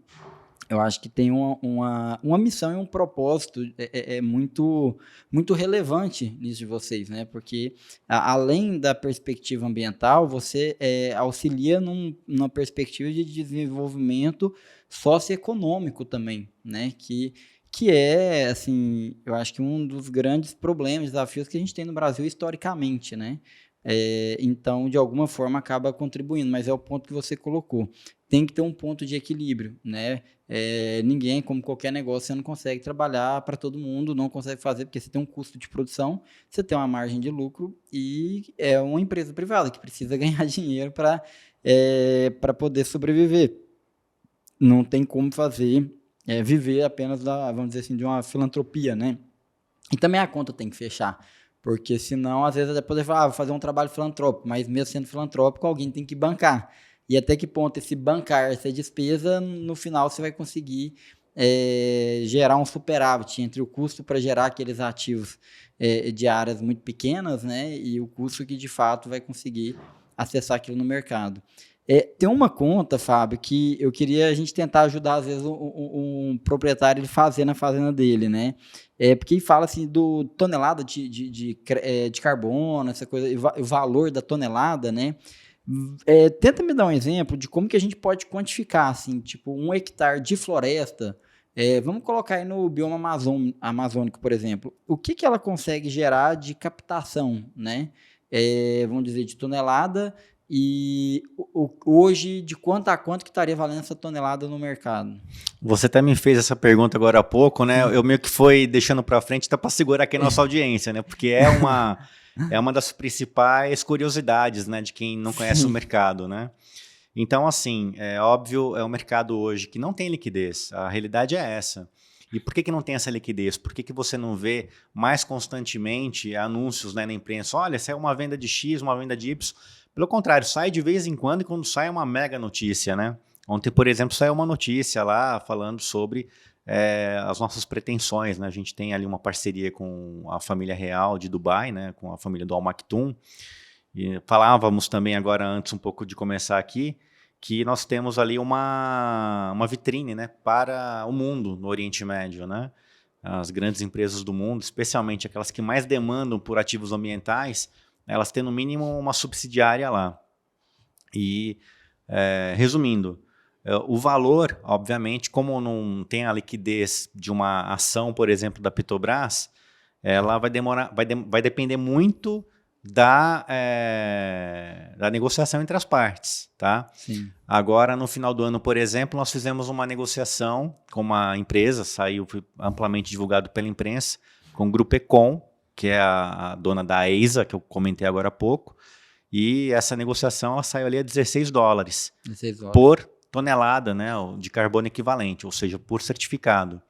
eu acho que tem uma missão e um propósito muito, muito relevante nisso de vocês, né? Porque, além da perspectiva ambiental, você auxilia numa perspectiva de desenvolvimento socioeconômico também, né? Que é, assim, eu acho que um dos grandes problemas, desafios que a gente tem no Brasil historicamente, né? Então, de alguma forma, acaba contribuindo, mas é o ponto que você colocou. Tem que ter um ponto de equilíbrio, né? Ninguém, como qualquer negócio, você não consegue trabalhar para todo mundo, não consegue fazer, porque você tem um custo de produção, você tem uma margem de lucro e é uma empresa privada que precisa ganhar dinheiro para poder sobreviver. Não tem como fazer viver apenas vamos dizer assim, de uma filantropia, né? E também a conta tem que fechar, porque senão, às vezes, depois falar, vou fazer um trabalho filantrópico, mas mesmo sendo filantrópico, alguém tem que bancar. E até que ponto esse bancar, essa despesa, no final você vai conseguir gerar um superávit entre o custo para gerar aqueles ativos de áreas muito pequenas, né, e o custo que, de fato, vai conseguir acessar aquilo no mercado. Tem uma conta, Fábio, que eu queria a gente tentar ajudar, às vezes, um proprietário ele fazer na fazenda dele, né? Porque fala assim do tonelada de carbono, essa coisa, o valor da tonelada, né? Tenta me dar um exemplo de como que a gente pode quantificar, assim, tipo, 1 hectare de floresta, vamos colocar aí no bioma amazônico, por exemplo, o que ela consegue gerar de captação, né? Vamos dizer, de tonelada. E hoje, de quanto a quanto que estaria valendo essa tonelada no mercado? Você até me fez essa pergunta agora há pouco, né? Eu meio que fui deixando para frente até para segurar aqui a nossa audiência, né? Porque é uma das principais curiosidades, né? De quem não conhece o mercado, né? Então, assim, é óbvio, é um mercado hoje que não tem liquidez. A realidade é essa. E por que não tem essa liquidez? Por que você não vê mais constantemente anúncios, né, na imprensa? Olha, se é uma venda de X, uma venda de Y. Pelo contrário, sai de vez em quando, e quando sai é uma mega notícia, né? Ontem, por exemplo, saiu uma notícia lá falando sobre as nossas pretensões, né? A gente tem ali uma parceria com a família real de Dubai, né? Com a família do Al Maktoum. E falávamos também agora, antes um pouco de começar aqui, que nós temos ali uma vitrine, né? Para o mundo no Oriente Médio, né? As grandes empresas do mundo, especialmente aquelas que mais demandam por ativos ambientais, elas têm no mínimo uma subsidiária lá. E, resumindo, o valor, obviamente, como não tem a liquidez de uma ação, por exemplo, da Petrobras, ela vai depender muito da negociação entre as partes, tá? Sim. Agora, no final do ano, por exemplo, nós fizemos uma negociação com uma empresa, foi amplamente divulgado pela imprensa, com o Grupo Econ, que é a dona da EISA, que eu comentei agora há pouco, e essa negociação ela saiu ali a $16 por tonelada, né, de carbono equivalente, ou seja, por certificado.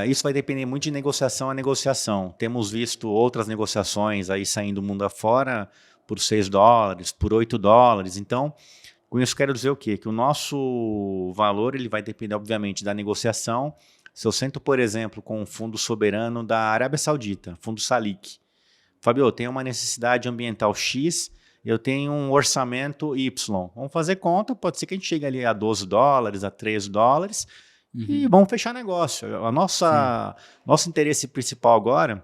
Isso vai depender muito de negociação a negociação. Temos visto outras negociações aí saindo mundo afora por $6, por $8. Então, com isso quero dizer o quê? Que o nosso valor ele vai depender, obviamente, da negociação. Se eu sento, por exemplo, com um fundo soberano da Arábia Saudita, fundo Salik, Fábio, eu tenho uma necessidade ambiental X, eu tenho um orçamento Y. Vamos fazer conta, pode ser que a gente chegue ali a $12, a $13, e vamos fechar negócio. Nosso interesse principal agora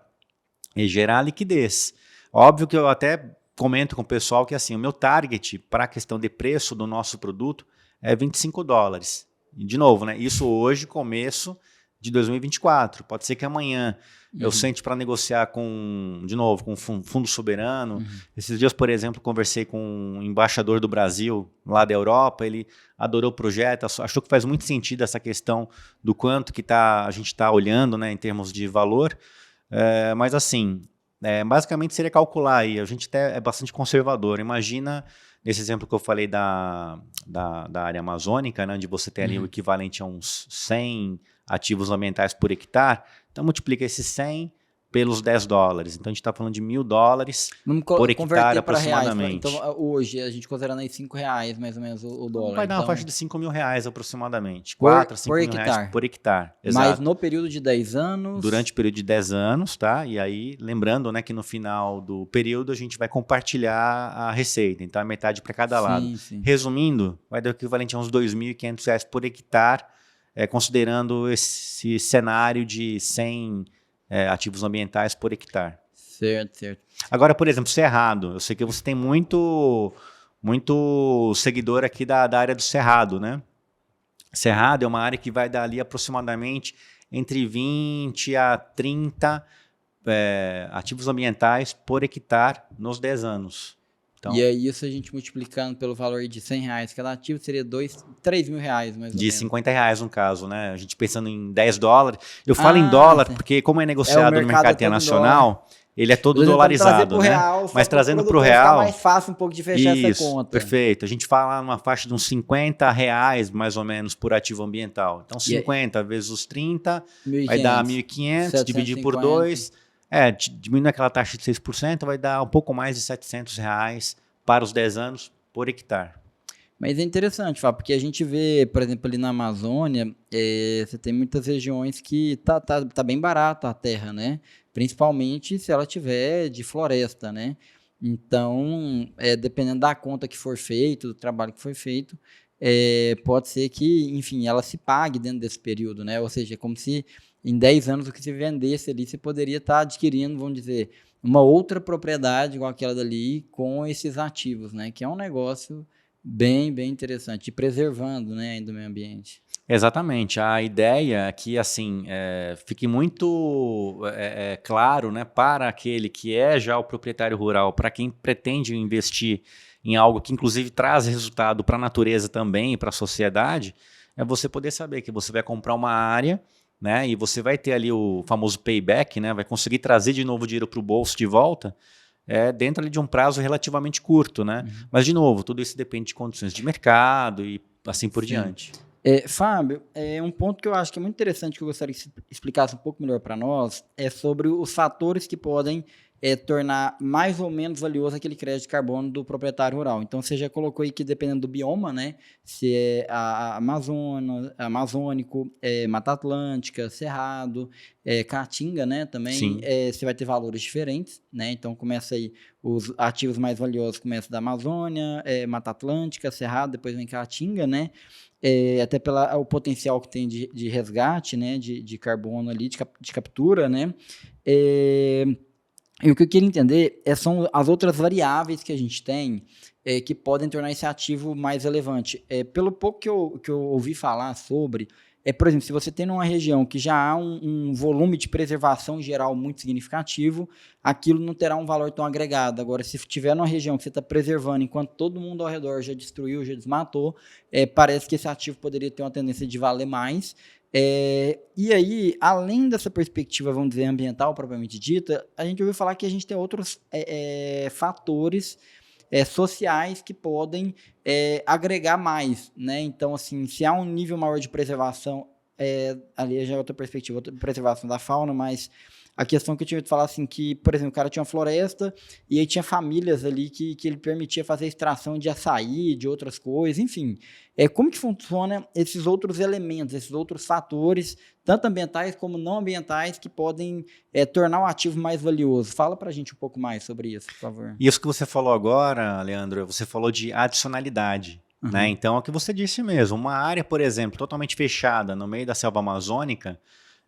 é gerar liquidez. Óbvio que eu até comento com o pessoal que assim, o meu target para a questão de preço do nosso produto é $25. E, de novo, né, isso hoje, começo de 2024. Pode ser que amanhã eu sente para negociar de novo, com um fundo soberano. Esses dias, por exemplo, conversei com um embaixador do Brasil, lá da Europa, ele adorou o projeto, achou que faz muito sentido essa questão do quanto que a gente está olhando, né, em termos de valor. Mas assim, basicamente seria calcular aí, a gente até é bastante conservador. Imagina, nesse exemplo que eu falei da área amazônica, né, onde você tem ali o equivalente a uns 100 ativos ambientais por hectare, então multiplica esses 100 pelos $10. Então a gente está falando de $1.000 por hectare aproximadamente. Reais, então hoje, a gente considerando aí R$5 mais ou menos o dólar. Vai dar uma faixa de R$5.000 aproximadamente. 4 a 5 mil reais por hectare. Exato. Mas no período de 10 anos? Durante o período de 10 anos, tá? E aí, lembrando, né, que no final do período a gente vai compartilhar a receita. Então é metade para cada lado. Sim. Resumindo, vai dar o equivalente a uns R$2.500 por hectare, considerando esse cenário de 100 ativos ambientais por hectare. Certo. Agora, por exemplo, Cerrado. Eu sei que você tem muito seguidor aqui da área do Cerrado, né? Cerrado é uma área que vai dar ali aproximadamente entre 20 a 30 ativos ambientais por hectare nos 10 anos. Então, e aí, isso a gente multiplicando pelo valor de R$100 cada ativo, seria R$3.000 mais ou menos. De R$50 no caso, né? A gente pensando em $10. Eu falo em dólar porque, como é negociado no mercado internacional, ele é todo dolarizado, né? Real, mas trazendo para o real... Fica mais fácil um pouco de fechar essa conta. Perfeito. A gente fala numa faixa de uns R$50, mais ou menos, por ativo ambiental. Então, 50 vezes os 30, 1.500, vai dar 1.500, dividir por 2. Diminuindo aquela taxa de 6%, vai dar um pouco mais de R$700 para os 10 anos por hectare. Mas é interessante, Fábio, porque a gente vê, por exemplo, ali na Amazônia, você tem muitas regiões que tá bem barata a terra, né? Principalmente se ela tiver de floresta, né? Então, dependendo da conta que for feito, do trabalho que for feito, pode ser que, enfim, ela se pague dentro desse período, né? Ou seja, é como se em 10 anos o que se vendesse ali, você poderia estar adquirindo, vamos dizer, uma outra propriedade igual aquela dali com esses ativos, né? Que é um negócio bem interessante, e preservando, né, ainda o meio ambiente. Exatamente. A ideia é que, assim, fique muito claro, né, para aquele que é já o proprietário rural, para quem pretende investir em algo que, inclusive, traz resultado para a natureza também e para a sociedade, é você poder saber que você vai comprar uma área, né, e você vai ter ali o famoso payback, né, vai conseguir trazer de novo o dinheiro para o bolso de volta, dentro ali de um prazo relativamente curto, né? Uhum. Mas, de novo, tudo isso depende de condições de mercado e assim por diante. Fábio, um ponto que eu acho que é muito interessante, que eu gostaria que você explicasse um pouco melhor para nós, é sobre os fatores que podem tornar mais ou menos valioso aquele crédito de carbono do proprietário rural. Então, você já colocou aí que dependendo do bioma, né? Se é amazônico, Mata Atlântica, Cerrado, Caatinga, né? Também você vai ter valores diferentes, né? Então, começa aí, os ativos mais valiosos começam da Amazônia, Mata Atlântica, Cerrado, depois vem Caatinga, né? Até pelo potencial que tem de resgate, né? De carbono ali, de captura, né? E o que eu queria entender são as outras variáveis que a gente tem que podem tornar esse ativo mais relevante. Pelo pouco que eu ouvi falar sobre, por exemplo, se você tem numa região que já há um volume de preservação geral muito significativo, aquilo não terá um valor tão agregado. Agora, se tiver numa região que você está preservando enquanto todo mundo ao redor já destruiu, já desmatou, parece que esse ativo poderia ter uma tendência de valer mais. E aí, além dessa perspectiva, vamos dizer, ambiental propriamente dita, a gente ouviu falar que a gente tem outros fatores sociais que podem agregar mais, né? Então, assim, se há um nível maior de preservação, ali já é outra perspectiva, outra preservação da fauna, mas a questão que eu tinha ouvido falar, assim, que, por exemplo, o cara tinha uma floresta e aí tinha famílias ali que ele permitia fazer extração de açaí, de outras coisas, enfim. Como que funciona esses outros elementos, esses outros fatores, tanto ambientais como não ambientais, que podem tornar o ativo mais valioso? Fala pra gente um pouco mais sobre isso, por favor. Isso que você falou agora, Leandro, você falou de adicionalidade. Uhum. Né? Então, é o que você disse mesmo. Uma área, por exemplo, totalmente fechada no meio da selva amazônica,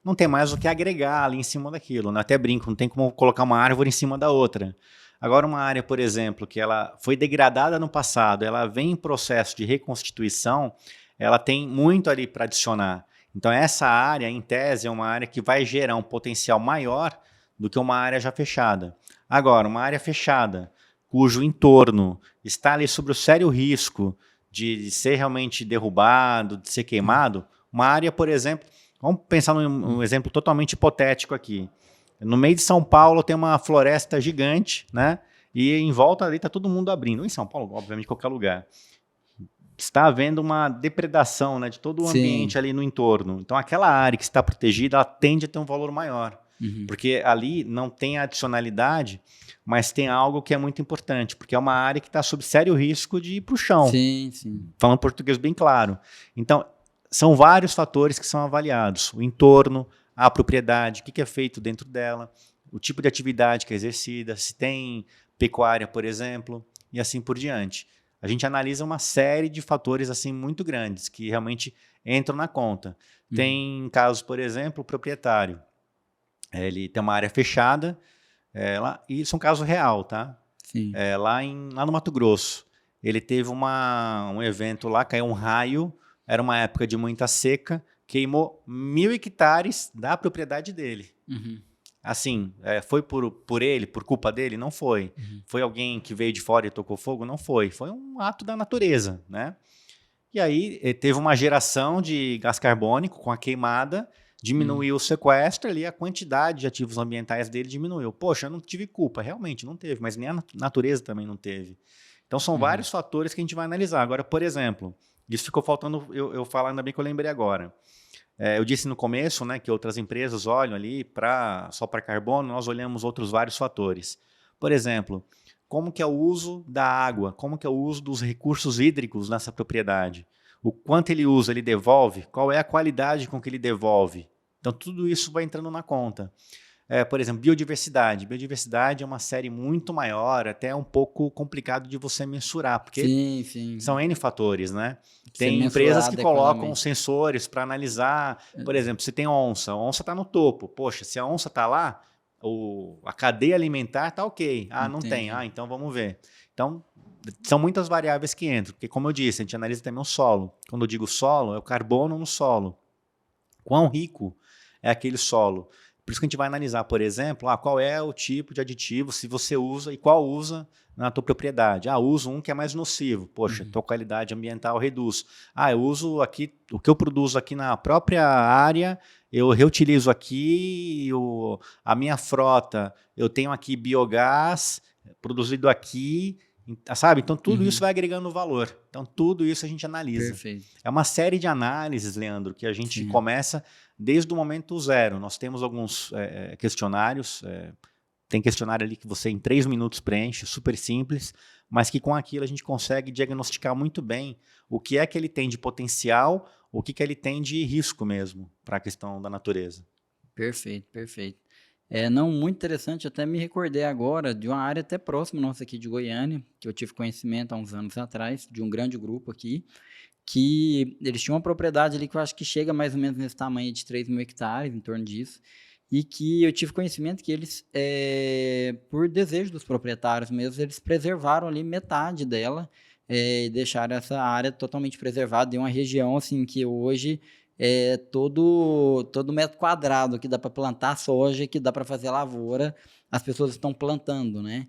não tem mais o que agregar ali em cima daquilo. Né? Até brinco, não tem como colocar uma árvore em cima da outra. Agora, uma área, por exemplo, que ela foi degradada no passado, ela vem em processo de reconstituição, ela tem muito ali para adicionar. Então, essa área, em tese, é uma área que vai gerar um potencial maior do que uma área já fechada. Agora, uma área fechada, cujo entorno está ali sob o sério risco de ser realmente derrubado, de ser queimado, uma área, por exemplo, vamos pensar num exemplo totalmente hipotético aqui. No meio de São Paulo tem uma floresta gigante, né? E em volta ali está todo mundo abrindo. Em São Paulo, obviamente, em qualquer lugar. Está havendo uma depredação, né, de todo o ambiente ali no entorno. Então, aquela área que está protegida, ela tende a ter um valor maior. Uhum. Porque ali não tem adicionalidade, mas tem algo que é muito importante, porque é uma área que está sob sério risco de ir para o chão. Sim. Falando português bem claro. Então, são vários fatores que são avaliados. O entorno, a propriedade, o que é feito dentro dela, o tipo de atividade que é exercida, se tem pecuária, por exemplo, e assim por diante. A gente analisa uma série de fatores assim muito grandes que realmente entram na conta. Tem casos, por exemplo, o proprietário. Ele tem uma área fechada, e isso é um caso real, tá? Sim. Lá no Mato Grosso. Ele teve um evento lá, caiu um raio, era uma época de muita seca, queimou 1.000 hectares da propriedade dele. Uhum. Assim, foi por ele, por culpa dele? Não foi. Uhum. Foi alguém que veio de fora e tocou fogo? Não foi. Foi um ato da natureza, né? E aí teve uma geração de gás carbônico com a queimada Diminuiu o sequestro ali, a quantidade de ativos ambientais dele diminuiu. Poxa, eu não tive culpa, realmente não teve, mas nem a natureza também não teve. Então são vários fatores que a gente vai analisar. Agora, por exemplo, isso ficou faltando eu falar, ainda bem que eu lembrei agora. Eu disse no começo, né, que outras empresas olham ali só para carbono, nós olhamos outros vários fatores. Por exemplo, como que é o uso da água, como que é o uso dos recursos hídricos nessa propriedade. O quanto ele usa, ele devolve, qual é a qualidade com que ele devolve. Então, tudo isso vai entrando na conta. Por exemplo, biodiversidade. Biodiversidade é uma série muito maior, até um pouco complicado de você mensurar, porque são N fatores, né? Tem empresas que colocam sensores para analisar. Por exemplo, se tem onça, a onça está no topo. Poxa, se a onça está lá, a cadeia alimentar está ok. Não tem. Então vamos ver. Então, são muitas variáveis que entram, porque como eu disse, a gente analisa também o solo. Quando eu digo solo, é o carbono no solo. Quão rico é aquele solo? Por isso que a gente vai analisar, por exemplo, qual é o tipo de aditivo, se você usa e qual usa na tua propriedade. Uso um que é mais nocivo. Poxa, tua qualidade ambiental reduz. Eu uso aqui, o que eu produzo aqui na própria área, eu reutilizo aqui, a minha frota, eu tenho aqui biogás produzido aqui, sabe? Então, tudo isso vai agregando valor. Então, tudo isso a gente analisa. Perfeito. É uma série de análises, Leandro, que a gente começa desde o momento zero. Nós temos alguns questionários. Tem questionário ali que você em 3 minutos preenche, super simples, mas que com aquilo a gente consegue diagnosticar muito bem o que é que ele tem de potencial, o que ele tem de risco mesmo para a questão da natureza. Perfeito, perfeito. Não, muito interessante, até me recordei agora de uma área até próxima nossa aqui de Goiânia, que eu tive conhecimento há uns anos atrás, de um grande grupo aqui, que eles tinham uma propriedade ali que eu acho que chega mais ou menos nesse tamanho de 3 mil hectares, em torno disso, e que eu tive conhecimento que eles, por desejo dos proprietários mesmo, eles preservaram ali metade dela, e deixaram essa área totalmente preservada, em uma região assim que hoje... todo metro quadrado que dá para plantar soja, que dá para fazer lavoura, as pessoas estão plantando, né?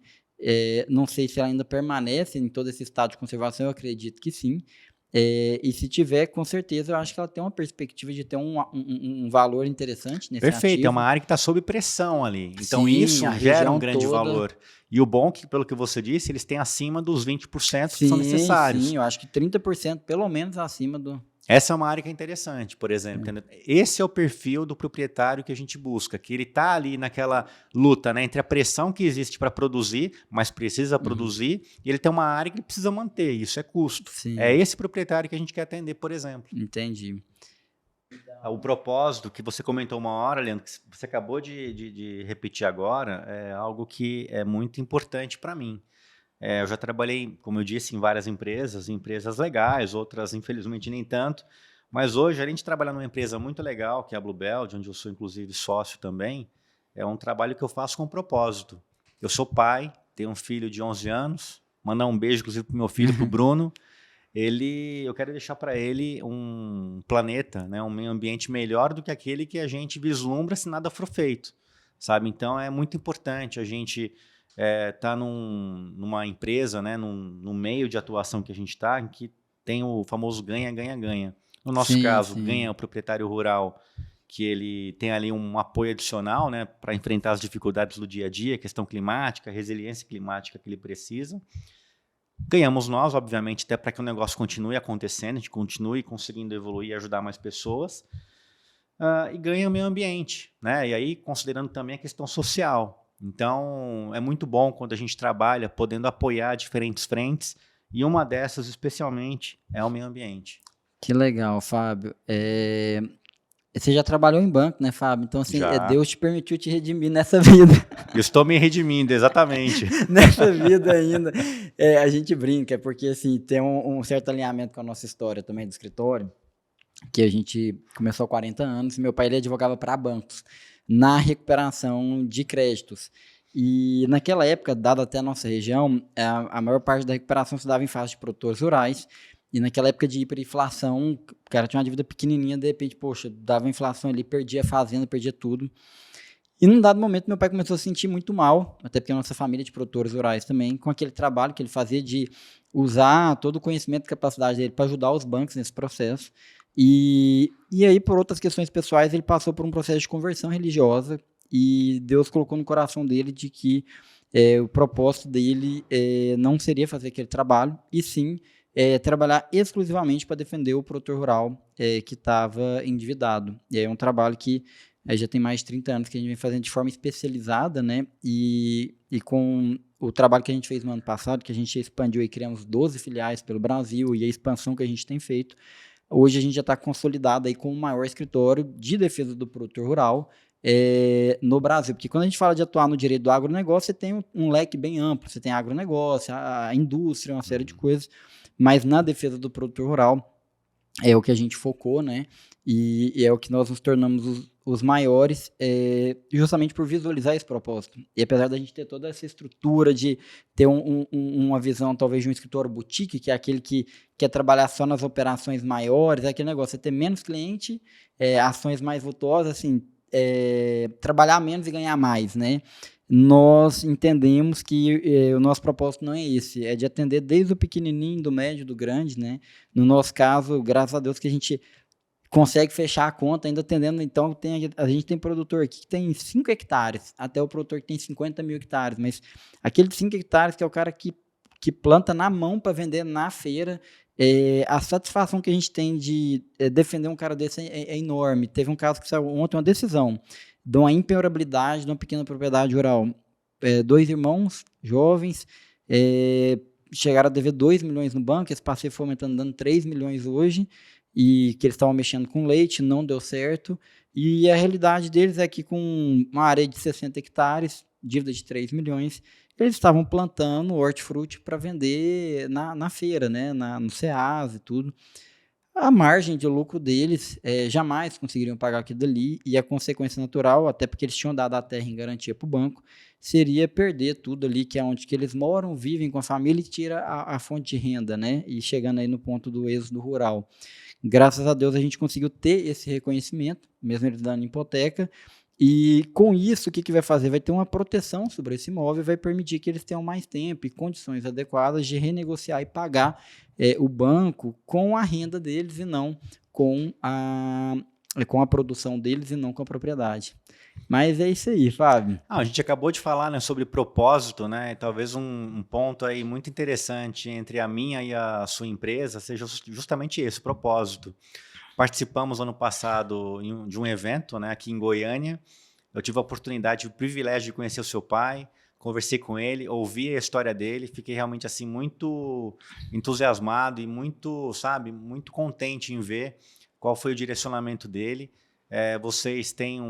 Não sei se ela ainda permanece em todo esse estado de conservação, eu acredito que sim. E se tiver, com certeza, eu acho que ela tem uma perspectiva de ter um valor interessante nesse Perfeito, ativo. É uma área que está sob pressão ali. Então, isso gera um grande valor. E o bom, que pelo que você disse, eles têm acima dos 20% que são necessários. Sim, eu acho que 30% pelo menos acima do... Essa é uma área que é interessante, por exemplo. Esse é o perfil do proprietário que a gente busca, que ele está ali naquela luta, né, entre a pressão que existe para produzir, mas precisa produzir, e ele tem uma área que ele precisa manter, isso é custo. Sim. É esse proprietário que a gente quer atender, por exemplo. Entendi. O propósito que você comentou uma hora, Leandro, que você acabou de repetir agora, é algo que é muito importante para mim. Eu já trabalhei, como eu disse, em várias empresas legais, outras infelizmente nem tanto, mas hoje, além de trabalhar numa empresa muito legal, que é a Bluebell, onde eu sou inclusive sócio também, é um trabalho que eu faço com propósito. Eu sou pai, tenho um filho de 11 anos, mandar um beijo inclusive para o meu filho, para o Bruno. Eu quero deixar para ele um planeta, né, um meio ambiente melhor do que aquele que a gente vislumbra se nada for feito, sabe? Então é muito importante a gente... tá numa empresa, né, num meio de atuação que a gente está, em que tem o famoso ganha-ganha-ganha. No nosso caso, ganha o proprietário rural, que ele tem ali um apoio adicional, né, para enfrentar as dificuldades do dia a dia, questão climática, resiliência climática que ele precisa. Ganhamos nós, obviamente, até para que o negócio continue acontecendo, a gente continue conseguindo evoluir e ajudar mais pessoas. E ganha o meio ambiente, né? E aí, considerando também a questão social. Então, é muito bom quando a gente trabalha podendo apoiar diferentes frentes, e uma dessas, especialmente, é o meio ambiente. Que legal, Fábio. Você já trabalhou em banco, né, Fábio? Então, assim, Deus te permitiu te redimir nessa vida. Eu estou me redimindo, exatamente. Nessa vida ainda. A gente brinca, porque, assim, tem um certo alinhamento com a nossa história também do escritório, que a gente começou há 40 anos, e meu pai ele advogava para bancos, na recuperação de créditos. E naquela época, dada até a nossa região, a maior parte da recuperação se dava em fase de produtores rurais, e naquela época de hiperinflação, o cara tinha uma dívida pequenininha, de repente, poxa, dava inflação ali, perdia a fazenda, perdia tudo. E num dado momento, meu pai começou a se sentir muito mal, até porque a nossa família de produtores rurais também, com aquele trabalho que ele fazia de usar todo o conhecimento e capacidade dele para ajudar os bancos nesse processo. E aí, por outras questões pessoais, ele passou por um processo de conversão religiosa e Deus colocou no coração dele de que o propósito dele não seria fazer aquele trabalho, e sim trabalhar exclusivamente para defender o produtor rural que estava endividado. E é um trabalho que já tem mais de 30 anos que a gente vem fazendo de forma especializada, né? E com o trabalho que a gente fez no ano passado, que a gente expandiu e criamos 12 filiais pelo Brasil, e a expansão que a gente tem feito, hoje a gente já está consolidado aí com o maior escritório de defesa do produtor rural no Brasil. Porque quando a gente fala de atuar no direito do agronegócio, você tem um leque bem amplo. Você tem agronegócio, a indústria, uma série de coisas. Mas na defesa do produtor rural é o que a gente focou, né? E é o que nós nos tornamos os maiores, justamente por visualizar esse propósito. E apesar da gente ter toda essa estrutura de ter uma visão, talvez, de um escritório boutique, que é aquele que quer trabalhar só nas operações maiores, é aquele negócio, você ter menos cliente, ações mais vultuosas, assim, trabalhar menos e ganhar mais, né? Nós entendemos que o nosso propósito não é esse, é de atender desde o pequenininho, do médio, do grande, né? No nosso caso, graças a Deus que a gente consegue fechar a conta ainda atendendo, então a gente tem produtor aqui que tem 5 hectares, até o produtor que tem 50 mil hectares, mas aquele de 5 hectares que é o cara que planta na mão para vender na feira, a satisfação que a gente tem de defender um cara desse é enorme. Teve um caso que saiu ontem, uma decisão de uma impenhorabilidade de uma pequena propriedade rural. 2 irmãos jovens chegaram a dever 2 milhões no banco, esse passeio foi aumentando, dando 3 milhões hoje, e que eles estavam mexendo com leite, não deu certo, e a realidade deles é que com uma área de 60 hectares, dívida de 3 milhões, eles estavam plantando hortifruti para vender na feira, né, no Ceasa e tudo. A margem de lucro deles jamais conseguiriam pagar aquilo dali, e a consequência natural, até porque eles tinham dado a terra em garantia para o banco, seria perder tudo ali, que é onde que eles moram, vivem com a família, e tira a fonte de renda, né? E chegando aí no ponto do êxodo rural. Graças a Deus a gente conseguiu ter esse reconhecimento, mesmo eles dando hipoteca, e com isso o que vai fazer? Vai ter uma proteção sobre esse imóvel, vai permitir que eles tenham mais tempo e condições adequadas de renegociar e pagar o banco com a renda deles e não com a produção deles e não com a propriedade. Mas é isso aí, Fábio. A gente acabou de falar, né, sobre propósito, né? Talvez um ponto aí muito interessante entre a minha e a sua empresa seja justamente esse, propósito. Participamos ano passado de um evento, né, aqui em Goiânia. Eu tive a oportunidade, o privilégio de conhecer o seu pai, conversei com ele, ouvi a história dele, fiquei realmente assim muito entusiasmado e muito, sabe, muito contente em ver qual foi o direcionamento dele. Vocês têm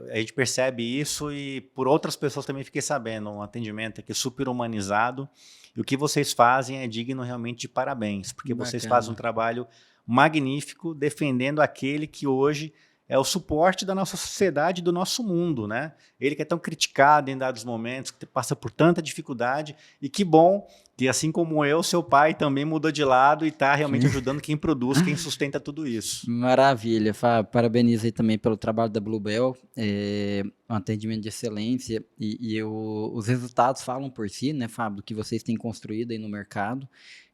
a gente percebe isso, e por outras pessoas também fiquei sabendo, um atendimento aqui super humanizado, e o que vocês fazem é digno realmente de parabéns, porque Bacana. Vocês fazem um trabalho magnífico defendendo aquele que hoje é o suporte da nossa sociedade, do nosso mundo, né? Ele que é tão criticado em dados momentos, que passa por tanta dificuldade, e que bom que, assim como eu, seu pai também mudou de lado e está realmente ajudando quem produz, quem sustenta tudo isso. Maravilha, Fábio. Parabenizo aí também pelo trabalho da Bluebell, um atendimento de excelência, e os resultados falam por si, né, Fábio, do que vocês têm construído aí no mercado.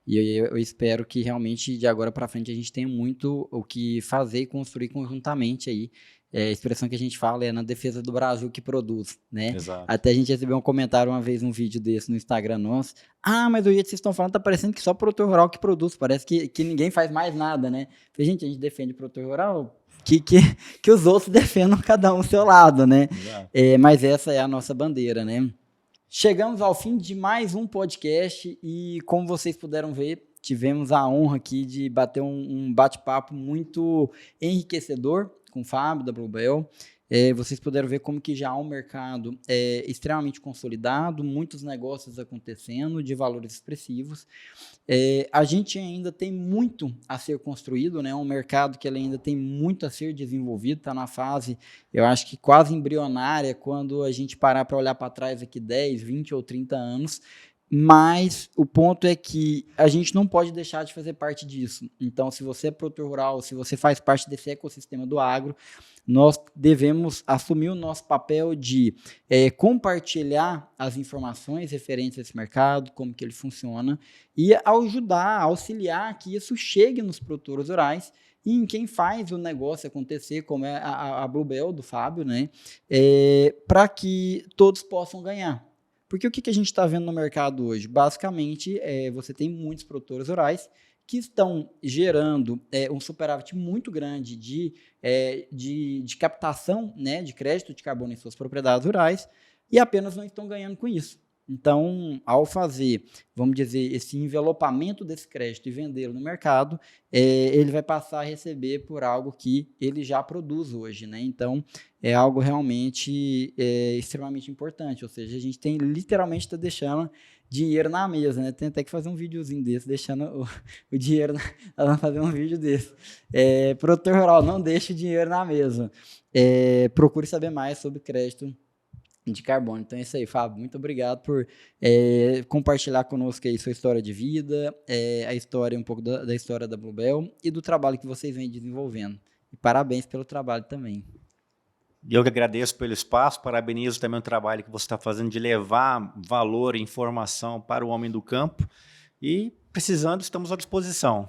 E eu espero que realmente de agora para frente a gente tenha muito o que fazer e construir conjuntamente aí. A expressão que a gente fala é na defesa do Brasil que produz, né? Exato. Até a gente recebeu um comentário uma vez num vídeo desse no Instagram nosso. Mas do jeito que vocês estão falando, tá parecendo que só produtor rural que produz. Parece que ninguém faz mais nada, né? Falei, gente, a gente defende o produtor rural, que os outros defendam cada um ao seu lado, né? Mas essa é a nossa bandeira, né? Chegamos ao fim de mais um podcast e, como vocês puderam ver, tivemos a honra aqui de bater um bate-papo muito enriquecedor com o Fábio da Bluebell. Vocês puderam ver como que já há um mercado extremamente consolidado, muitos negócios acontecendo de valores expressivos. A gente ainda tem muito a ser construído, né? Um mercado que ele ainda tem muito a ser desenvolvido, está na fase, eu acho que quase embrionária, quando a gente parar para olhar para trás aqui 10, 20 ou 30 anos, mas o ponto é que a gente não pode deixar de fazer parte disso. Então, se você é produtor rural, se você faz parte desse ecossistema do agro, nós devemos assumir o nosso papel de compartilhar as informações referentes a esse mercado, como que ele funciona, e ajudar, auxiliar que isso chegue nos produtores rurais e em quem faz o negócio acontecer, como é a Bluebell do Fábio, né? Para que todos possam ganhar. Porque o que a gente está vendo no mercado hoje? Basicamente, você tem muitos produtores rurais que estão gerando um superávit muito grande de captação, né, de crédito de carbono em suas propriedades rurais e apenas não estão ganhando com isso. Então, ao fazer, vamos dizer, esse envelopamento desse crédito e vendê-lo no mercado, ele vai passar a receber por algo que ele já produz hoje, né? Então, é algo realmente extremamente importante. Ou seja, a gente tem literalmente está deixando dinheiro na mesa, né? Tem até que fazer um videozinho desse, deixando o dinheiro, fazer um vídeo desse. Produtor rural, não deixe o dinheiro na mesa. Procure saber mais sobre crédito de carbono. Então é isso aí, Fábio. Muito obrigado por compartilhar conosco aí sua história de vida, a história, um pouco da história da Bluebell e do trabalho que vocês vêm desenvolvendo. E parabéns pelo trabalho também. Eu que agradeço pelo espaço, parabenizo também o trabalho que você está fazendo de levar valor e informação para o homem do campo. E precisando, estamos à disposição.